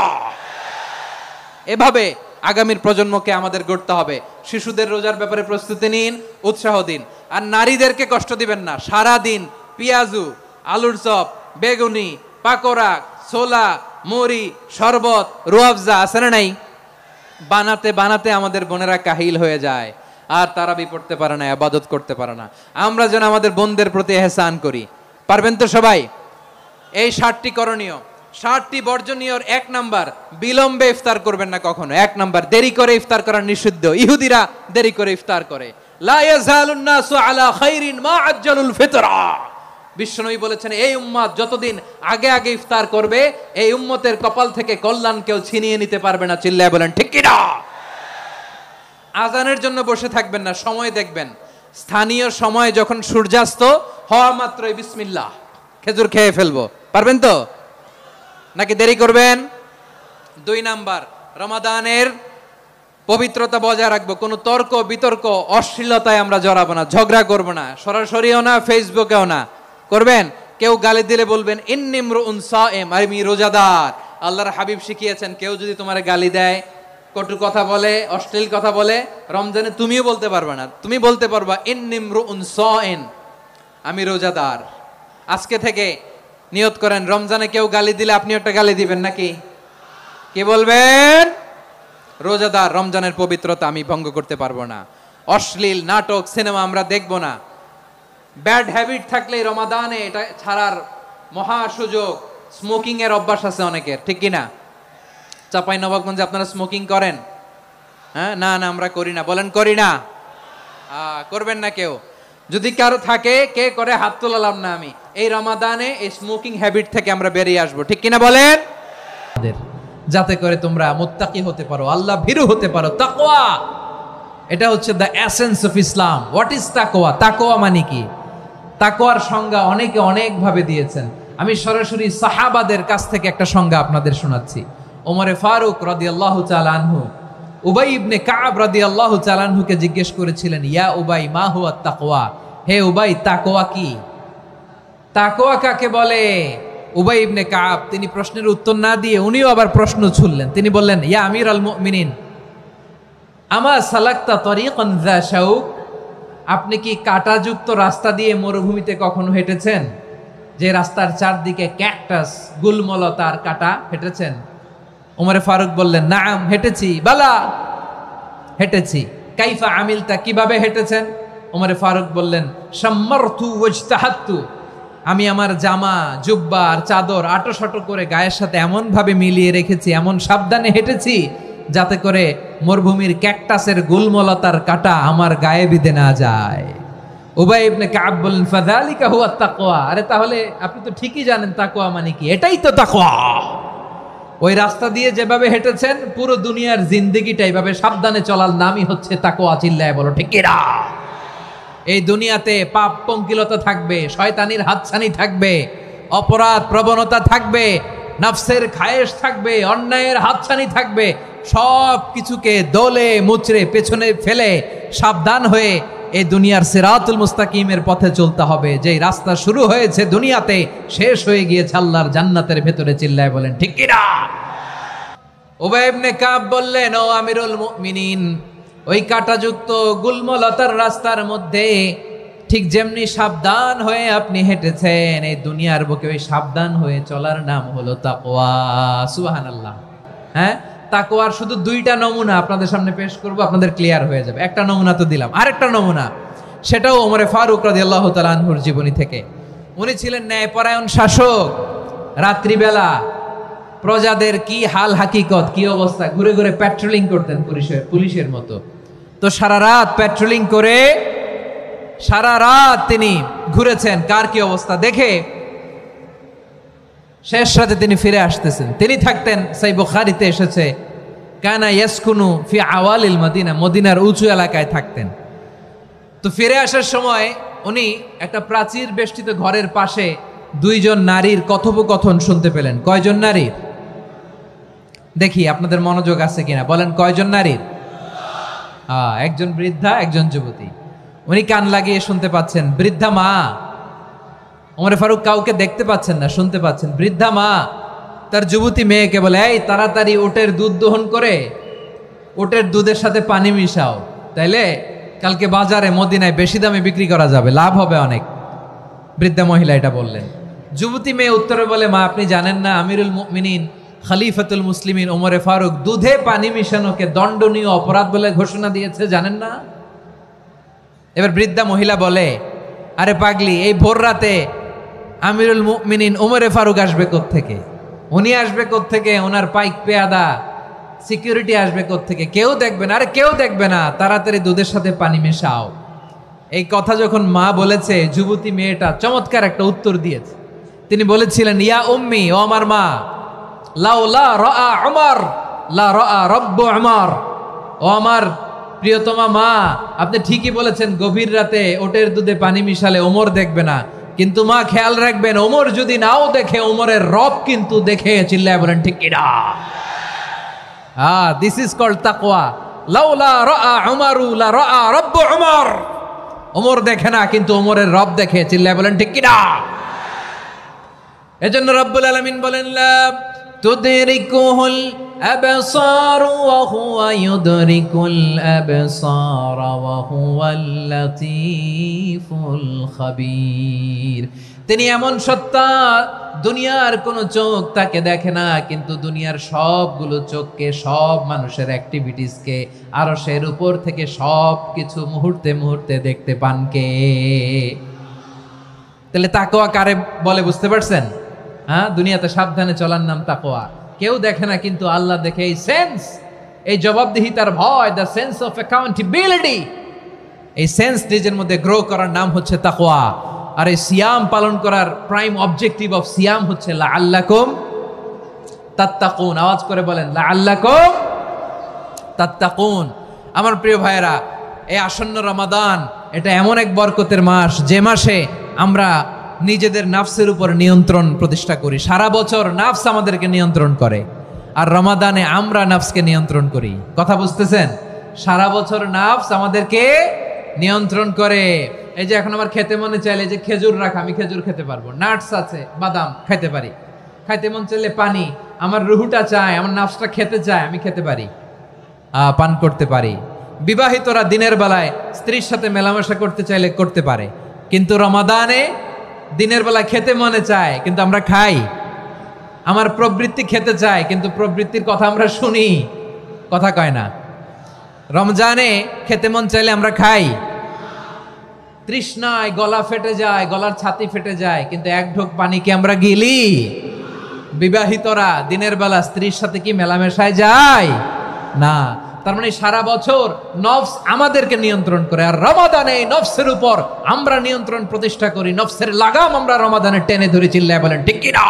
এভাবে আগামীর প্রজন্মকে আমাদের গড়তে হবে। শিশুদের রোজার ব্যাপারে প্রস্তুতি নিন, উৎসাহ দিন। আর নারীদেরকে কষ্ট দিবেন না। সারা দিন পেঁয়াজু, আলুর চপ, বেগুনি, পাকোড়া, ছোলা, মুড়ি, শরবত, রুয়াবজা আছে না নাই, বানাতে বানাতে আমাদের বোনেরা কাহিল হয়ে যায়, আর তারাবি পড়তে পারে না, ইবাদত করতে পারে না। আমরা যেন আমাদের বোনদের প্রতি ইহসান করি। পারবেন তো সবাই? এই 60টি করণীয়, 60টি বর্জনীয়। 1 নাম্বার, বিলম্বে ইফতার করবেন না কখনো। 1 নাম্বার, দেরি করে ইফতার করা নিষিদ্ধ। ইহুদিরা দেরি করে ইফতার করে। লা ইয়াজালুন নাসু আলা খাইরিন মা আজ্জালুল ফিতরা। বিশ্বনবী বলেছেন, এই উম্মত যতদিন আগে আগে ইফতার করবে, এই উম্মতের কপাল থেকে কল্যাণ কেউ ছিনিয়ে নিতে পারবে না। চিল্লায় বলেন ঠিক কি না? আজানের জন্য বসে থাকবেন না, সময় দেখবেন। স্থানীয় সময় যখন সূর্যাস্ত হওয়া মাত্রই বিসমিল্লাহ, খেজুর খেয়ে ফেলবো। পারবেন তো নাকি দেরি করবেন? 2 নাম্বার, রমাদানের পবিত্রতা বজায় রাখবো। কোনো তর্ক বিতর্ক অশ্লীলতায় আমরা জড়াবো না, ঝগড়া করবো না, সরাসরিও না, ফেসবুকেও না। করবেন? কেউ গালি দিলে বলবেন ইন্নিমরুউন সায়েম, আমি রোজাদার। আল্লাহর হাবিব শিখিয়েছেন, কেউ যদি তোমার গালি দেয়, কটু কথা বলে, অশ্লীল কথা বলে, রমজানে তুমিও বলতে পারবে না। তুমি বলতে পারবা ইন্নিমরুউন সায়েম, আমি রোজাদার। আজকে থেকে নিয়ত করেন, রমজানে কেউ গালি দিলে আপনি একটা গালি দিবেন নাকি? কি বলবেন? রোজাদার, রমজানের পবিত্রতা আমি ভঙ্গ করতে পারবো না। অশ্লীল নাটক, সিনেমা আমরা দেখবো না। ব্যাড হ্যাবিট থাকলে রমাদানে এটা ছাড়ার মহা সুযোগ। স্মোকিং এর অভ্যাস আছে অনেকের, ঠিক কিনা? চাঁপাইনবাবগঞ্জে আপনারা স্মোকিং করেন? হ্যাঁ, না না আমরা করি না। বলেন করি না? করবেন না কেউ। যদি কারো থাকে, কে করে হাত তোলালাম না আমি। এই রমাদানে এই স্মোকিং হ্যাবিট থেকে আমরা বেরিয়ে আসবো, ঠিক কিনা বলেন? যাতে করে তোমরা মুত্তাকি হতে পারো, আল্লাহ ভীরু হতে পারো। তাকওয়া, এটা হচ্ছে the essence of Islam. What is তাকওয়া? তাকওয়া মানে কি? তাকওয়ার সংজ্ঞা অনেকে অনেক ভাবে দিয়েছেন। আমি সরাসরি সাহাবাদের কাছ থেকে একটা সংজ্ঞা আপনাদের শোনাচ্ছি। ওমরে ফারুক রাদিয়াল্লাহু তাআলা আনহু উবাই ইবনে কাব রাদিয়াল্লাহু তাআলা আনহুকে জিজ্ঞেস করেছিলেন, ইয়া উবাই মা হুয়া তাকওয়া? হে উবাই, তাকওয়া কি? তাকওয়া কাকে বলে? উবাই ইবনে কাব তিনি প্রশ্নের উত্তর না দিয়ে উনিও আবার প্রশ্ন ছুড়লেন। তিনি বললেন, ইয়া আমিরাল মুমিনিন, আমা সালাকতা তরিকান যা শাউক? আপনি কি কাঁটাযুক্ত রাস্তা দিয়ে মরুভূমিতে কখনো হেঁটেছেন? যে রাস্তার চারদিকে ক্যাকটাস, গুলমলতার কাঁটা, হেঁটেছেন? ওমরে ফারুক বললেন, নাম, হেঁটেছি। বালা, হেঁটেছি। কাইফা আমিলতা, কিভাবে হেঁটেছেন? ওমরে ফারুক বললেন, শাম্মারতু ওয়াজতাহাতু, আমি আমার জামা, জুব্বা আর চাদর আটো-সাটো করে গায়ের সাথে এমন ভাবে মিলিয়ে রেখেছি, এমন সাবধানে হেঁটেছি যাতে করে মরুভূমির ক্যাকটাসের গুলমলতার কাঁটা আমার গায়ে বিঁধে না যায়। উবাই ইবনে কাব বললেন, ফাযালিকা হুয়া তাকওয়া। আরে তাহলে আপনি তো ঠিকই জানেন তাকওয়া মানে কি। এটাই তো তাকওয়া। ওই রাস্তা দিয়ে যেভাবে হেঁটেছেন, পুরো দুনিয়ার জিন্দেগিটা এইভাবে সাবধানে চলার নামই হচ্ছে তাকওয়া। চিল্লায় বলো ঠিক কি না? এই দুনিয়াতে পাপ পঙ্কিলতা থাকবে, শয়তানির হাতছানি থাকবে, অপরাধ প্রবণতা থাকবে, নফসের খায়েশ থাকবে, অন্যায়ের হাতছানি থাকবে। সব কিছুকে দলে মুচড়ে পেছনে ফেলে সাবধান হয়ে এই দুনিয়ার সিরাতুল মুস্তাকিমের পথে চলতে হবে। যেই রাস্তা শুরু হয়েছে দুনিয়াতে, শেষ হয়ে গিয়েছে আল্লাহর জান্নাতের ভেতরে। চিল্লায় বলেন ঠিক কি না? উবাই ইবনে কাব বললেন, ও আমিরুল মুমিনিন, ওই কাঁটাযুক্ত গুলমলতার রাস্তার মধ্যে ঠিক যেমনি সাবধান হয়ে আপনি হেঁটেছেন, এই দুনিয়ার বুকে ওই সাবধান হয়ে চলার নাম হলো তাকওয়া। সুবহানাল্লাহ। হ্যাঁ, তাকওয়ার শুধু 2টা নমুনা আপনাদের সামনে পেশ করব, আপনাদের ক্লিয়ার হয়ে যাবে। একটা নমুনা তো দিলাম, আরেকটা নমুনা, সেটাও ওমরে ফারুক রাদিয়াল্লাহু তাআলা আনহুর জীবনী থেকে। উনি ছিলেন ন্যায়পরায়ণ শাসক। রাত্রিবেলা প্রজাদের কি হাল হাকিকত, কি অবস্থা, ঘুরে ঘুরে প্যাট্রোলিং করতেন পুলিশের মতো। তো সারা রাত প্যাট্রোলিং করে সারা রাত তিনি ঘুরেছেন কার কি অবস্থা দেখে। শেষ রাতে তিনি ফিরে আসতেছেন। তিনি থাকতেন, সেই বুখারীতে এসেছে, কানা ইয়াসকুনু ফি আওয়ালিল মদিনা, মদিনার উঁচু এলাকায় থাকতেন। তো ফিরে আসার সময় উনি একটা প্রাচীর বেষ্টিত ঘরের পাশে দুইজন নারীর কথোপকথন শুনতে পেলেন। কয়জন নারীর? দেখি আপনাদের মনোযোগ আছে কিনা, বলেন কয়জন নারীর? একজন বৃদ্ধা, একজন যুবতী। উনি কান লাগিয়ে শুনতে পাচ্ছেন। বৃদ্ধা মা, ওমরে ফারুক কাউকে দেখতে পাচ্ছেন না, শুনতে পাচ্ছেন। বৃদ্ধা মা তার যুবতী মেয়েকে বলে, এই তাড়াতাড়ি উটের দুধ দহন করে উটের দুধের সাথে পানি মিশাও, তাইলে কালকে বাজারে মদিনায় বেশি দামে বিক্রি করা যাবে, লাভ হবে অনেক। বৃদ্ধা মহিলা এটা বললেন। যুবতী মেয়ে উত্তরে বলে, মা আপনি জানেন না আমিরুল মুমিনিন খলিফাতুল মুসলিমিন ওমরে ফারুক দুধে পানি মিশানোকে দণ্ডনীয় অপরাধ বলে ঘোষণা দিয়েছে, জানেন না? এবার বৃদ্ধা মহিলা বলে, আরে পাগলি, এই ভোর রাতে আমিরুল মুমিনিন ওমরে ফারুক আসবে কোত্থেকে? উনি আসবে কোত্থেকে? ওনার পাইক পেয়াদা সিকিউরিটি আসবে কোত্থেকে? কেউ দেখবে না। আরে কেউ দেখবে না, তাড়াতাড়ি দুধের সাথে পানি মেশাও। এই কথা যখন মা বলেছে, যুবতী মেয়েটা চমৎকার একটা উত্তর দিয়েছে। তিনি বলেছিলেন, ইয়া উম্মি, ও আমার মা, লাউলা রাআ উমর লা রাআ রব্বু উমর। ও আমার প্রিয়তমা মা, আপনি ঠিকই বলেছেন, গভীর রাতে ওটের দুধে পানি মিশালে ওমর দেখবে না, কিন্তু মা খেয়াল রাখবেন, ওমর যদি নাও দেখে, ওমরের রব কিন্তু দেখে। চিল্লায় বলেন ঠিক কিনা? দিস ইজ কল্ড তাকওয়া। লাউলা রাআ উমরু লা রাআ রব্বু উমর। ওমর দেখে না, কিন্তু ওমরের রব দেখে। চিল্লায় বলেন ঠিক কিনা? এজন্য রব্বুল আলামিন বলেন, লা তুদরিকুহুল আবসার ওয়া হুয়া ইউদরিকুল আবসার ওয়া হুয়াল লাতীফুল খাবীর। তিনি এমন সত্তা, দুনিয়ার কোনো চোখ তাকে দেখে না, কিন্তু দুনিয়ার সবগুলো চোখকে, সব মানুষের অ্যাক্টিভিটিসকে, আরশের উপর থেকে সব কিছু মুহূর্তে মুহূর্তে দেখতে পান কে? তাহলে তাকওয়া কারে বলে বুঝতে পারছেন? দুনিয়াতে সাবধানে চলার নাম তাকওয়া। কেউ দেখে না, কিন্তু আল্লাহ দেখে। এই সেন্স, এই জবাবদিহিতার ভয়, দ্য সেন্স অফ অ্যাকাউন্টেবিলিটি, এই সেন্স নিজের মধ্যে গ্রো করার নাম হচ্ছে তাকওয়া। আর এই সিয়াম পালন করার প্রাইম অবজেক্টিভ অফ সিয়াম হচ্ছে লাআল্লাকুম তাত্তাকুন। আওয়াজ করে বলেন, লাআল্লাকুম তাত্তাকুন। আমার প্রিয় ভাইয়েরা, এই আসন্ন রমাদান, এটা এমন এক বরকতের মাস, যে মাসে আমরা নিজেদের নাফসের উপর নিয়ন্ত্রণ প্রতিষ্ঠা করি। সারা বছর নাফস আমাদেরকে নিয়ন্ত্রণ করে, আর রমাদানে আমরা নাফসকে নিয়ন্ত্রণ করি। কথা বুঝতেছেন? সারা বছর নাফস আমাদেরকে নিয়ন্ত্রণ করে। এই যে এখন আমার খেতে মনে চাইলে, যে খেজুর রাখা, আমি খেজুর খেতে পারবো, নাটস আছে, বাদাম খাইতে পারি। খাইতে মন চাইলে পানি, আমার রুহুটা চায়, আমার নাফসটা খেতে চায়, আমি খেতে পারি, পান করতে পারি। বিবাহিতরা দিনের বেলায় স্ত্রীর সাথে মেলামেশা করতে চাইলে করতে পারে, কিন্তু রমাদানে দিনের বেলায় খেতে মনে চায়, কিন্তু আমরা খাই। আমার প্রবৃত্তি খেতে চায়, কিন্তু প্রবৃত্তির কথা আমরা শুনি, কথা কয় না। রমজানে খেতে মন চাইলে আমরা খাই, তৃষ্ণায় গলা ফেটে যায়, গলার ছাতি ফেটে যায়, কিন্তু এক ঢোক পানি কি আমরা গিলি? বিবাহিতরা দিনের বেলা স্ত্রীর সাথে কি মেলামেশায় যায় না? তার মানে সারা বছর নফস আমাদেরকে নিয়ন্ত্রণ করে, আর রমাদানে নফসের উপর আমরা নিয়ন্ত্রণ প্রতিষ্ঠা করি। নফসের লাগাম আমরা রমাদানে টেনে ধরে। চিল্লায় বলেন ঠিক কিনা?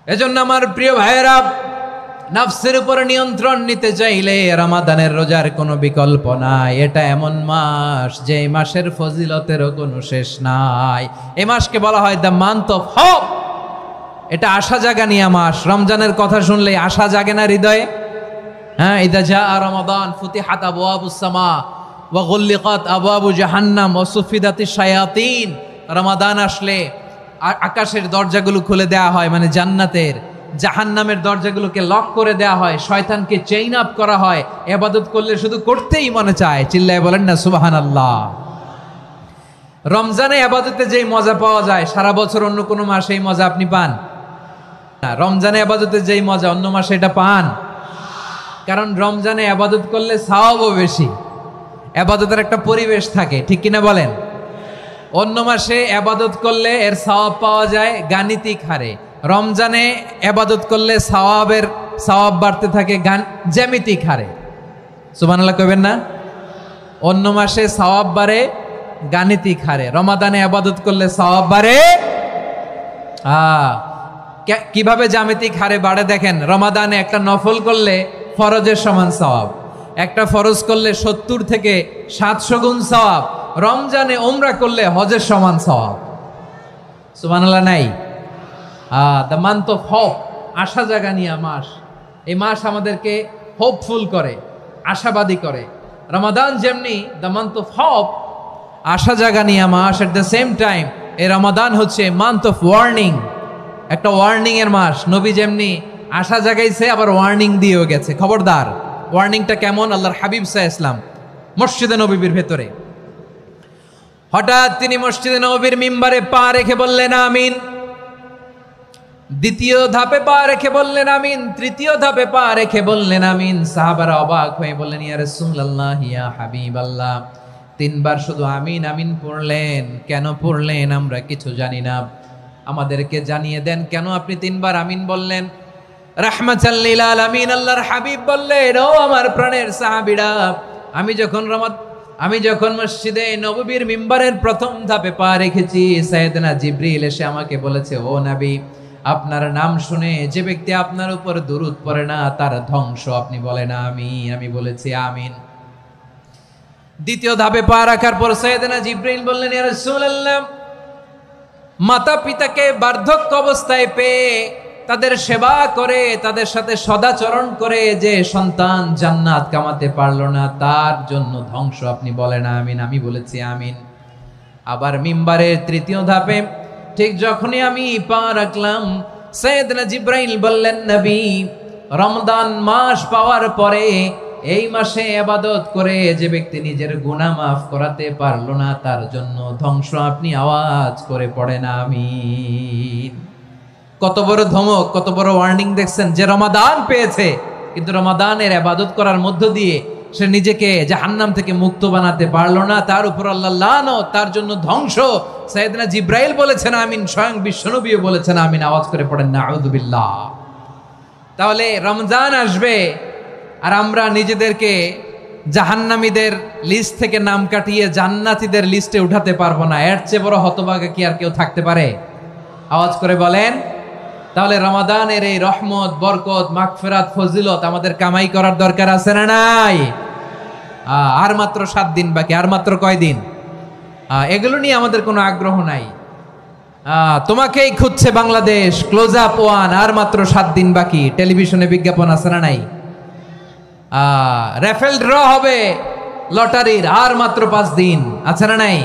এজন্য আমার প্রিয় ভাইয়েরা, নফসের উপর নিয়ন্ত্রণ নিতে চাইলে রমাদানের রোজার কোনো বিকল্প নাই। এটা এমন মাস, যে মাসের ফজিলতেরও কোনো শেষ নাই। এই মাসকে বলা হয় দ্য মান্থ অফ হোপ। এটা আশা জাগানিয়া মাস। রমজানের কথা শুনলে আশা জাগে না হৃদয়ে? হ্যাঁ, ইদা জাআ রমাদান ফুতিহাত আবওয়াবুস সামা ওয়া গুল্লিকাত আবওয়াবু জাহান্নাম ওয়া সুফিদাতিশ শায়াতিন। রমাদান আসলে আকাশের দরজাগুলো খুলে দেওয়া হয়, মানে জান্নাতের। জাহান্নামের দরজাগুলোকে লক করে দেওয়া হয়, শয়তানকে চেইন আপ করা হয়। ইবাদত করলে শুধু করতেই মনে চায়। চিল্লায় বলেন না সুবহানাল্লাহ। রমজানে ইবাদতে যেই মজা পাওয়া যায়, সারা বছর অন্য কোনো মাসে এই মজা আপনি পান না। রমজানে ইবাদতে যেই মজা, অন্য মাসে এটা পান? কারণ রমজানে ইবাদত করলে সওয়াবও বেশি, ইবাদতের একটা পরিবেশ থাকে, ঠিক কিনা বলেন? অন্য মাসে ইবাদত করলে এর সওয়াব পাওয়া যায় গাণিতিক হারে, রমজানে ইবাদত করলে সওয়াব বাড়তে থাকে জ্যামিতিক হারে। সুবহানাল্লাহ কইবেন না? অন্য মাসে সওয়াব বাড়ে গাণিতিক হারে, রমাদানে ইবাদত করলে সওয়াব বাড়ে কিভাবে জ্যামিতিক হারে বাড়ে দেখেন। রমাদানে একটা নফল করলে ফরজের সমান সওয়াব, একটা ফরজ করলে 70 থেকে 700 গুণ সওয়াব। রমজানে উমরা করলে হজের সমান সওয়াব। সুবহানাল্লাহ নাই? দ্য মান্থ অফ হোপ, আশা জাগানিয়া মাস। এই মাস আমাদেরকে হোপফুল করে, আশাবাদী করে। রমাদান যেমনি দ্য মান্থ অফ হোপ, আশা জাগানিয়া মাস, এট দ্য সেম টাইম এই রমাদান হচ্ছে মান্থ অফ ওয়ার্নিং, একটা ওয়ার্নিং এর মাস। নবী যেমনি আশা জাগাইছে আবার ওয়ার্নিং দিয়েও গেছে, খবরদার। ওয়ার্নিংটা কেমন? আল্লাহর হাবিব সাল্লাল্লাহু আলাইহি ওয়াসাল্লাম মসজিদে নববীর ভেতরে হঠাৎ তিনি মসজিদে নববীর মিম্বারে পা রেখে বললেন আমিন। দ্বিতীয় ধাপে পা রেখে বললেন আমিন, তৃতীয় ধাপে পা রেখে বললেন আমিন। সাহাবারা অবাক হয়ে বললেন, ইয়া রাসূলুল্লাহ, ইয়া হাবিবাল্লাহ, তিনবার শুধু আমিন আমিন পড়লেন, কেন পড়লেন আমরা কিছু জানি না, আমাদেরকে জানিয়ে দেন কেন আপনি তিনবার আমিন বললেন। রাহমাতাল লিল আলামিন আল্লাহর হাবিব বললেন, ও আমার প্রাণের সাহাবীরা, আমি যখন মসজিদে নববীর মিম্বারের প্রথম ধাপে পা রেখেছি, সাইয়েদনা জিবরিল এসে আমাকে বলেছে, ও নবী, আপনার নাম শুনে যে ব্যক্তি আপনার উপর দুরূদ পড়ে না তার ধ্বংস। আপনি বলেন আমিন। আমি বলেছি আমিন। দ্বিতীয় ধাপে পা রাখার পর সাইয়েদনা জিবরিল বললেন, ইয়া রাসূলুল্লাহ, মাতা পিতাকে বার্ধক্য অবস্থায় পেয়ে তাদের সেবা করে, তাদের সাথে সদাচরণ করে যে সন্তান জান্নাত কামাতে পারলো না তার জন্য ধ্বংস। আপনি বলেন আমিন। আমি বলেছি আমিন। আবার মিম্বারের তৃতীয় ধাপে ঠিক যখনই আমি পা রাখলাম, সাইয়েদনা জিবরাইল বললেন, নবী, রমজান মাস পাওয়ার পরে এই মাসে ইবাদত করে যে ব্যক্তি নিজের গুনাহ মাফ করাতে পারলো না তার জন্য ধ্বংস। আপনি আওয়াজ করে পড়েন আমিন। কত বড় ধমক, কত বড় ওয়ার্নিং দেখছেন। যে রমাদান পেয়েছে কিন্তু রমাদানের ইবাদত করার মধ্য দিয়ে সে নিজেকে জাহান্নাম থেকে মুক্ত বানাতে পারলো না, তার উপর আল্লাহ লানত, তার জন্য ধ্বংস। সাইয়েদনা জিবরাইল বলেছেন আমিন, স্বয়ং বিশ্বনবীও বলেছেন আমিন। আওয়াজ করে পড়েন নাউযু বিল্লাহ। তাহলে রমজান আসবে আর আমরা নিজেদেরকে জাহান্নামীদের লিস্ট থেকে নাম কাটিয়ে জান্নাতীদের লিস্টে উঠাতে পারবো না। এর চেয়ে বড় হতভাগা কি আর কেউ থাকতে পারে? আওয়াজ করে বলেন। তাহলে রমাদানের এই রহমত, বরকত, মাগফিরাত, ফজিলত আমাদের কামাই করার দরকার আছে না নাই? আর মাত্র 7 দিন বাকি। আর মাত্র কয় দিন? এগুলো নিয়ে আমাদের কোনো আগ্রহ নাই। তোমাকেই খুঁজছে বাংলাদেশ, ক্লোজ আপ ওয়ান, আর মাত্র 7 দিন বাকি। টেলিভিশনে বিজ্ঞাপন আছে না নাই? রেফেল ড্র হবে লটারির, আর মাত্র 5 দিন, আছে না নাই?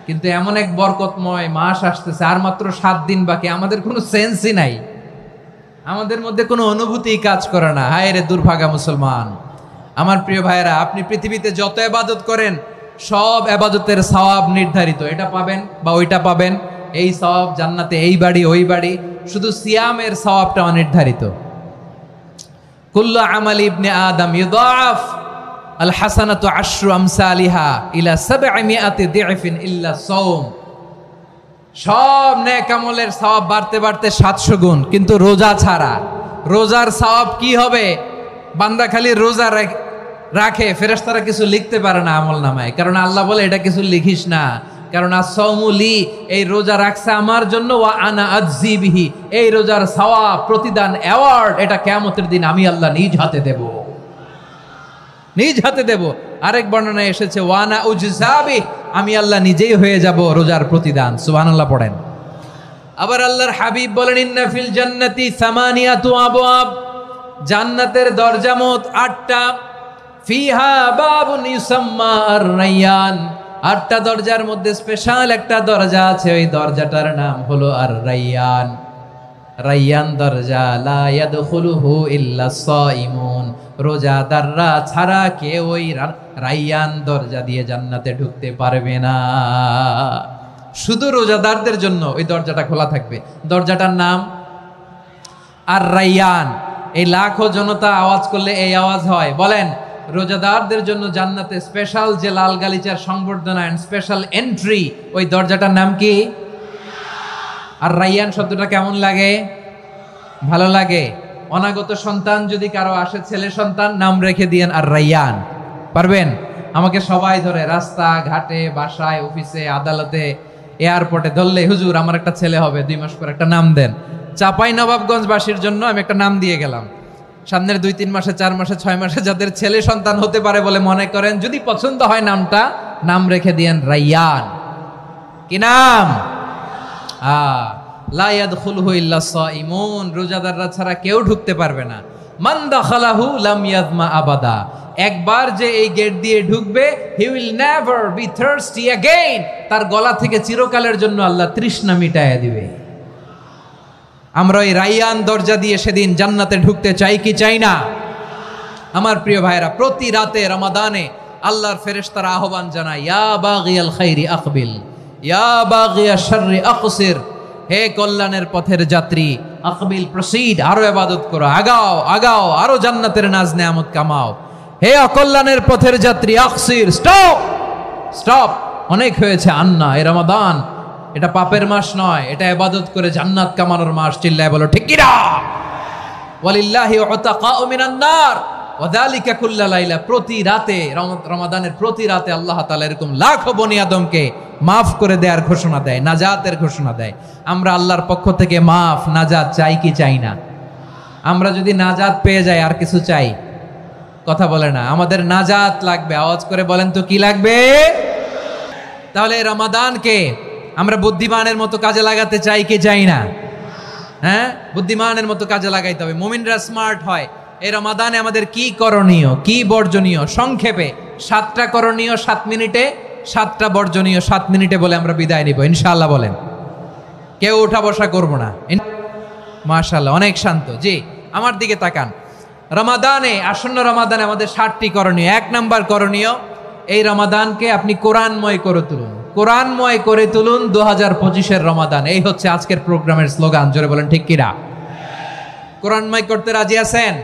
কিন্তু এমন এক বরকতময় মাস আসতেছে, আর মাত্র 7 দিন বাকি। আমাদের কোনো সেন্সই নাই, আমাদের মধ্যে কোনো অনুভূতি কাজ করে না। হায় রে দুর্ভাগা মুসলমান। আমার প্রিয় ভাইয়েরা, আপনি পৃথিবীতে যত ইবাদত করেন সব ইবাদতের সওয়াব নির্ধারিত। এটা পাবেন বা ওইটা পাবেন, এই সওয়াব জান্নাতে, এই বাড়ি ওই বাড়ি। শুধু সিয়ামের সওয়াবটা অনির্ধারিত। কুল্লু আমালি ইবনে আদম ইউদাফ আল হাসানাতু আশরু আমসালিহা ইলা 700 দি'ফিন ইল্লা সাওম। সব নেক আমলের সওয়াব বাড়তে বাড়তে 700 গুণ, কিন্তু রোজা ছাড়া। রোজার সওয়াব কি হবে? বান্দা খালি রোজা রাখে, ফেরেশতারা কিছু লিখতে পারে না আমলনামায়, কারণ আল্লাহ বলে এটা কিছু লিখিস না, কারণ as-সাওমু লি, এই রোজা রাখছে আমার জন্য, ওয়া আনা আজজি বিহি, এই রোজার সওয়াব, প্রতিদান, অ্যাওয়ার্ড এটা কিয়ামতের দিন আমি আল্লাহ নিজ হাতে দেব, নিজ হাতে দেব। আরেক বর্ণনায় এসেছে ওয়ানা উজজাবি, আমি আল্লাহ নিজেই হয়ে যাব রোজার প্রতিদান। সুবহানাল্লাহ পড়েন। আবার আল্লাহর হাবিব বলেন, ইন্না ফিল জান্নাতি সামানিয়াতু আবওয়াব, জান্নাতের দরজা মোট 8টা। ফিহা বাবুন ইউসাম্মা আর-রায়্যান, 8টা দরজার মধ্যে স্পেশাল একটা দরজা আছে, ওই দরজাটার নাম হলো আর-রায়্যান। রায়্যান দরজা, লা ইয়াদখুলুহু ইল্লা সাইমুন, রোজাদাররা ছাড়া কেউ ওই রায়্যান দরজা দিয়ে জান্নাতে ঢুকতে পারবে না। শুধু রোজাদারদের জন্য ওই দরজাটা খোলা থাকবে। দরজাটার নাম আর-রায়্যান। এই লাখো জনতা আওয়াজ করলে এই আওয়াজ হয়। বলেন, রোজাদারদের জন্য জান্নাতে স্পেশাল যে লাল গালিচার সংবর্ধনা এন্ড স্পেশাল এন্ট্রি, ওই দরজাটার নাম কি? আর-রায়্যান শব্দটা কেমন লাগে? ভালো লাগে। অনাগত সন্তান যদি কারো আসে, ছেলে সন্তান, নাম রেখে দিয়েন আর-রায়্যান। পারবেন? আমাকে সবাই ধরে রাস্তা ঘাটে, বাসায়, অফিসে, আদালতে, এয়ারপোর্টে ধরলে, হুজুর আমার একটা ছেলে হবে 2 মাস পর, একটা নাম দেন। চাপাই নবাবগঞ্জবাসীর জন্য আমি একটা নাম দিয়ে গেলাম। সামনের 2-3 মাসে, 4 মাসে, 6 মাসে যাদের ছেলে সন্তান হতে পারে বলে মনে করেন, যদি পছন্দ হয় নামটা, নাম রেখে দিয়েন রায়্যান। কি নাম? লা ইয়াদখুলহু ইল্লা সাইমুন, রোজাদাররা ছাড়া কেউ ঢুকতে পারবে না। মান দাখালাহু লাম ইয়াযমা আবাদা, একবার যে এই গেট দিয়ে ঢুকবে he will never be thirsty again, তার গলা থেকে চিরকালের জন্য আল্লাহ তৃষ্ণা মিটাইয়া দিবে। আমরা ওই রাইয়ান দরজা দিয়ে সেদিন জান্নাতে ঢুকতে চাই কি চাই না? আমার প্রিয় ভাইরা, প্রতি রাতে রমাদানে আল্লাহর ফেরেশতারা আহ্বান জানায়, ইয়া বাগিয়াল খাইরি আকবিল, ইয়া বাগিয়াশ শাররি আকসির, হে কল্যাণের পথের যাত্রী আকবিল, প্রসিড, আরো ইবাদত করো, আগাও আগাও, আরো জান্নাতের নাজ নেয়ামত কামাও। হে অকল্যাণের পথের যাত্রী আকসির, স্টপ স্টপ, অনেক হয়েছে আন্না। এই রমাদান এটা পাপের মাস নয়, এটা ইবাদত করে জান্নাত কামানোর মাস। চিল্লায় বলো ঠিক কি না? ওয়ালিল্লাহি উতাকাউ মিনান নার ওয়া যালিকা কুল্লা লাইলা, প্রতি রাতে রমাদানের প্রতি রাতে আল্লাহ তাআলা এরকম লাখো বনি আদমকে মাফ করে দেওয়ার ঘোষণা দেয়, নাজাতের ঘোষণা দেয়। আমরা আল্লাহর পক্ষ থেকে মাফ নাজাত চাই কি চাই না? আমরা যদি নাজাত পেয়ে যাই আর কিছু চাই? কথা বলে না, আমাদের নাজাত লাগবে। আওয়াজ করে বলেন তো কি লাগবে? তাহলে রমাদানকে আমরা বুদ্ধিমানের মতো কাজে লাগাতে চাই কি চাই না? হ্যাঁ, বুদ্ধিমানের মতো কাজে লাগাইতে হবে। মুমিনরা স্মার্ট হয়। এই রমাদানে আমাদের কি করণীয়, কি বর্জনীয়? সংক্ষেপে 7টা করণীয় 7 মিনিটে, 7টা বর্জনীয় 7 মিনিটে বলে আমরা বিদায় নিব ইনশাআল্লাহ। বলেন, কেউ উঠা বসা করব না। মাশাআল্লাহ, অনেক শান্ত। জি, আমার দিকে তাকান। রমাদানে, আসন্ন রমাদানে আমাদের 7টি করণীয়। 1 নাম্বার করণীয়, এই রমাদানকে আপনি কোরআনময় করে তুলুন। কোরআনময় করে তুলুন 2025-এর রমাদান। এই হচ্ছে আজকের প্রোগ্রামের স্লোগান। জোরে বলেন ঠিক কিনা? কোরআনময় করতে রাজি আছেন?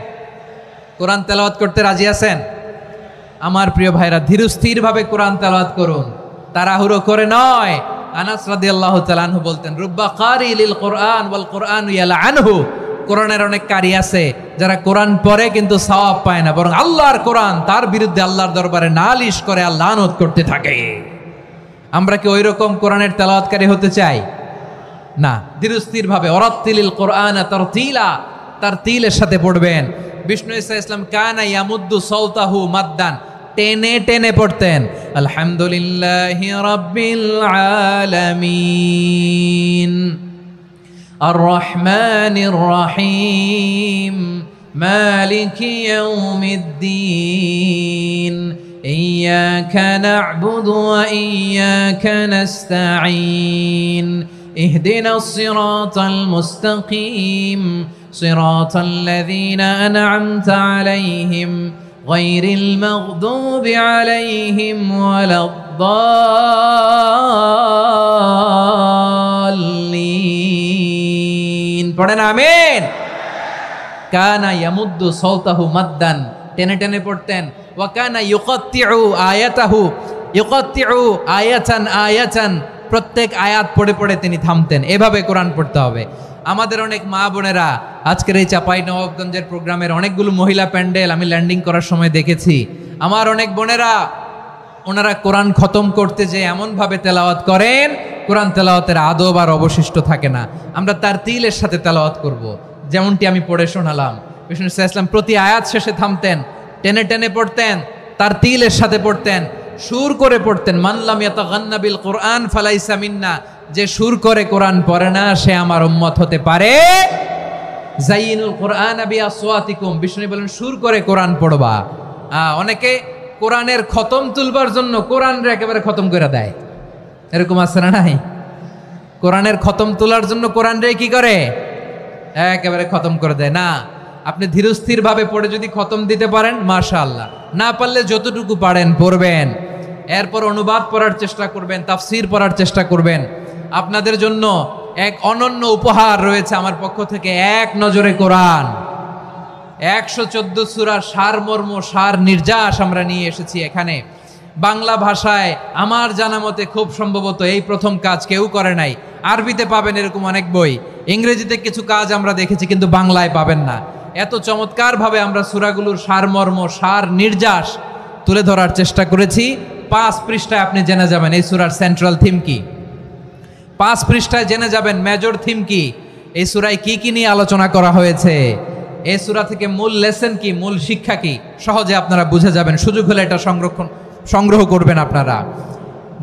কোরআন তেলাওয়াত করতে রাজি আছেন? আমার প্রিয় ভাইরা, ধীরস্থির ভাবে কোরআন তেলাওয়াত করুন, তাড়াহুড়ো করে নয়। আনাস রাদিয়াল্লাহু তাআলা আনহু বলতেন, রুব্বা কারি লিল কোরআন ওয়াল কোরআন ইয়ালআনহু, কোরআনের অনেক কারি আছে যারা কোরআন পড়ে কিন্তু সওয়াব পায় না, বরং আল্লাহর কোরআন তার বিরুদ্ধে আল্লাহর দরবারে নালিশ করে আর লানত করতে থাকে। আমরা কি ওইরকম কোরআনের তেলাওয়াতকারী হতে চাই? না। ধীরস্থির ভাবে, ওয়ারাত্তিলিল কোরআন তারতিলা, তারতিলের সাথে পড়বেন। বিষ্ণু ঈসা ইসলাম কানা ইয়ামুদ্দু সাওতাহু মাদ্দান, টেনে টেনে পড়তেন। আলহামদুলিল্লাহি রাব্বিল আলামিন আর রহমানির রহিম মালিকি ইয়াউমিদ্দিন ইয়্যাকা না'বুদু ওয়া ইয়্যাকা নাস্তাঈন ইহদিনাস সিরাতাল মুস্তাকিম সিরাতাল লাযীনা আন'আমতা আলাইহিম গায়রিল মাগদুবি আলাইহিম ওয়ালাদ-দাল্লিন। পড়েন আমিন। কানা ইয়ামুদ্দু সাওতাহু মাদ্দান, টেনে টেনে পড়তেন। ওয়া কানা ইউকাত্তিউ আয়াতাহু, ইউকাত্তিউ আয়াতান আয়াতান, প্রত্যেক আয়াত পড়ে পড়ে তিনি থামতেন। এভাবে কোরআন পড়তে হবে। আমাদের অনেক মা বোনেরা আজকের এই চাঁপাইনবাবগঞ্জের প্রোগ্রামের অনেকগুলো মহিলা প্যান্ডেল আমি ল্যান্ডিং করার সময় দেখেছি। আমার অনেক বোনেরা, ওনারা কোরআন খতম করতে যে এমনভাবে তেলাওয়াত করেন, কোরআন তেলাওয়াতের আদব আর অবশিষ্ট থাকে না। আমরা তার তিলের সাথে তেলাওয়াত করব, যেমনটি আমি পড়ে শোনালাম। বিষ্ণু ইসলাম প্রতি আয়াত শেষে থামতেন, টেনে টেনে পড়তেন, তার তিলের সাথে পড়তেন, সুর করে পড়তেন। মানলাম ইয়াতাগান্না বিল কোরআন ফালাইসা মিন্না, যে সুর করে কোরআন পড়ে না সে আমার উম্মত হতে পারে। জাইনুল কোরআন বিআসওয়াতিকুম, বিষ্ণু বলেন সুর করে কোরআন পড়বা। অনেকে কোরআনের খতম তুলবার জন্য কোরআনরে একেবারে খতম করে দেয়, এরকম আছে না নাই? কোরআনের খতম তোলার জন্য কোরআনরে কি করে? একেবারে খতম করে দেয়। না, আপনি ধীরস্থির ভাবে পড়ে যদি খতম দিতে পারেন মাশাআল্লাহ, না পারলে যতটুকু পারেন পড়বেন। এরপর অনুবাদ পড়ার চেষ্টা করবেন, তাফসির পড়ার চেষ্টা করবেন। আপনাদের জন্য এক অনন্য উপহার রয়েছে আমার পক্ষ থেকে, এক নজরে কোরআন। 114 সূরার সারমর্ম, সার নির্যাস আমরা নিয়ে এসেছি এখানে। বাংলা ভাষায় আমার জানা মতে খুব সম্ভবত এই প্রথম কাজ কেউ করে নাই। আরবিতে পাবেন এরকম অনেক বই, ইংরেজিতে কিছু কাজ আমরা দেখেছি, কিন্তু বাংলায় পাবেন না। এত চমৎকারভাবে আমরা সূরাগুলোর সারমর্ম, সার নির্যাস তুলে ধরার চেষ্টা করেছি। 5 পৃষ্ঠায় আপনি জেনে যাবেন এই সূরার সেন্ট্রাল থিম কি। 5 পৃষ্ঠায় জেনে যাবেন মেজর থিম কি, এই সূরায় কি কি নিয়ে আলোচনা করা হয়েছে, এই সূরা থেকে মূল লেসন কি, মূল শিক্ষা কি, সহজে আপনারা বুঝে যাবেন। সুযোগ হলে এটা সংগ্রহ করবেন। আপনারা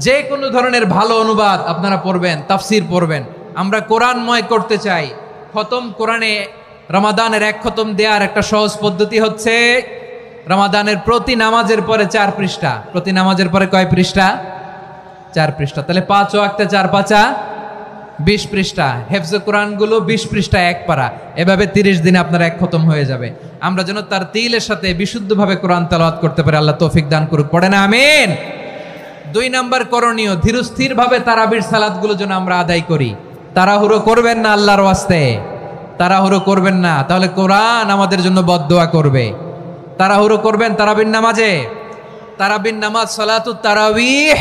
যে কোনো ধরনের ভালো অনুবাদ আপনারা পড়বেন, তাফসির পড়বেন, আমরা কোরআনময় করতে চাই। খতম কোরআনে রমাদানের এক খতম দেওয়ার একটা সহজ পদ্ধতি হচ্ছে রমাদানের প্রতি নামাজের পরে 4 পৃষ্ঠা। প্রতি নামাজের পরে কয় পৃষ্ঠা? 4 পৃষ্ঠা। তাহলে 5 ওয়াক্তে 4 পাঁচা 20 পৃষ্ঠা। হেফজে কোরআনগুলো 20 পৃষ্ঠা এক পারা। এভাবে 30 দিনে আপনার এক খতম হয়ে যাবে। আমরা যেন তার তিলের সাথে বিশুদ্ধভাবে কোরআন তেলাওয়াত করতে পারি, আল্লাহ তৌফিক দান করুক। পড়ে না আমিন। 2 নাম্বার করণীয়, ধীরস্থিরভাবে তারাবির সালাতগুলো যেন আমরা আদায় করি। তাড়াহুড়ো করবেন না আল্লাহর ওয়াস্তে, তাড়াহুড়ো করবেন না, তাহলে কোরআন আমাদের জন্য বদদোয়া করবে। তাড়াহুড়ো করবেন তারাবির নামাজে। তারাবির নামাজ সালাতুত তারাবিহ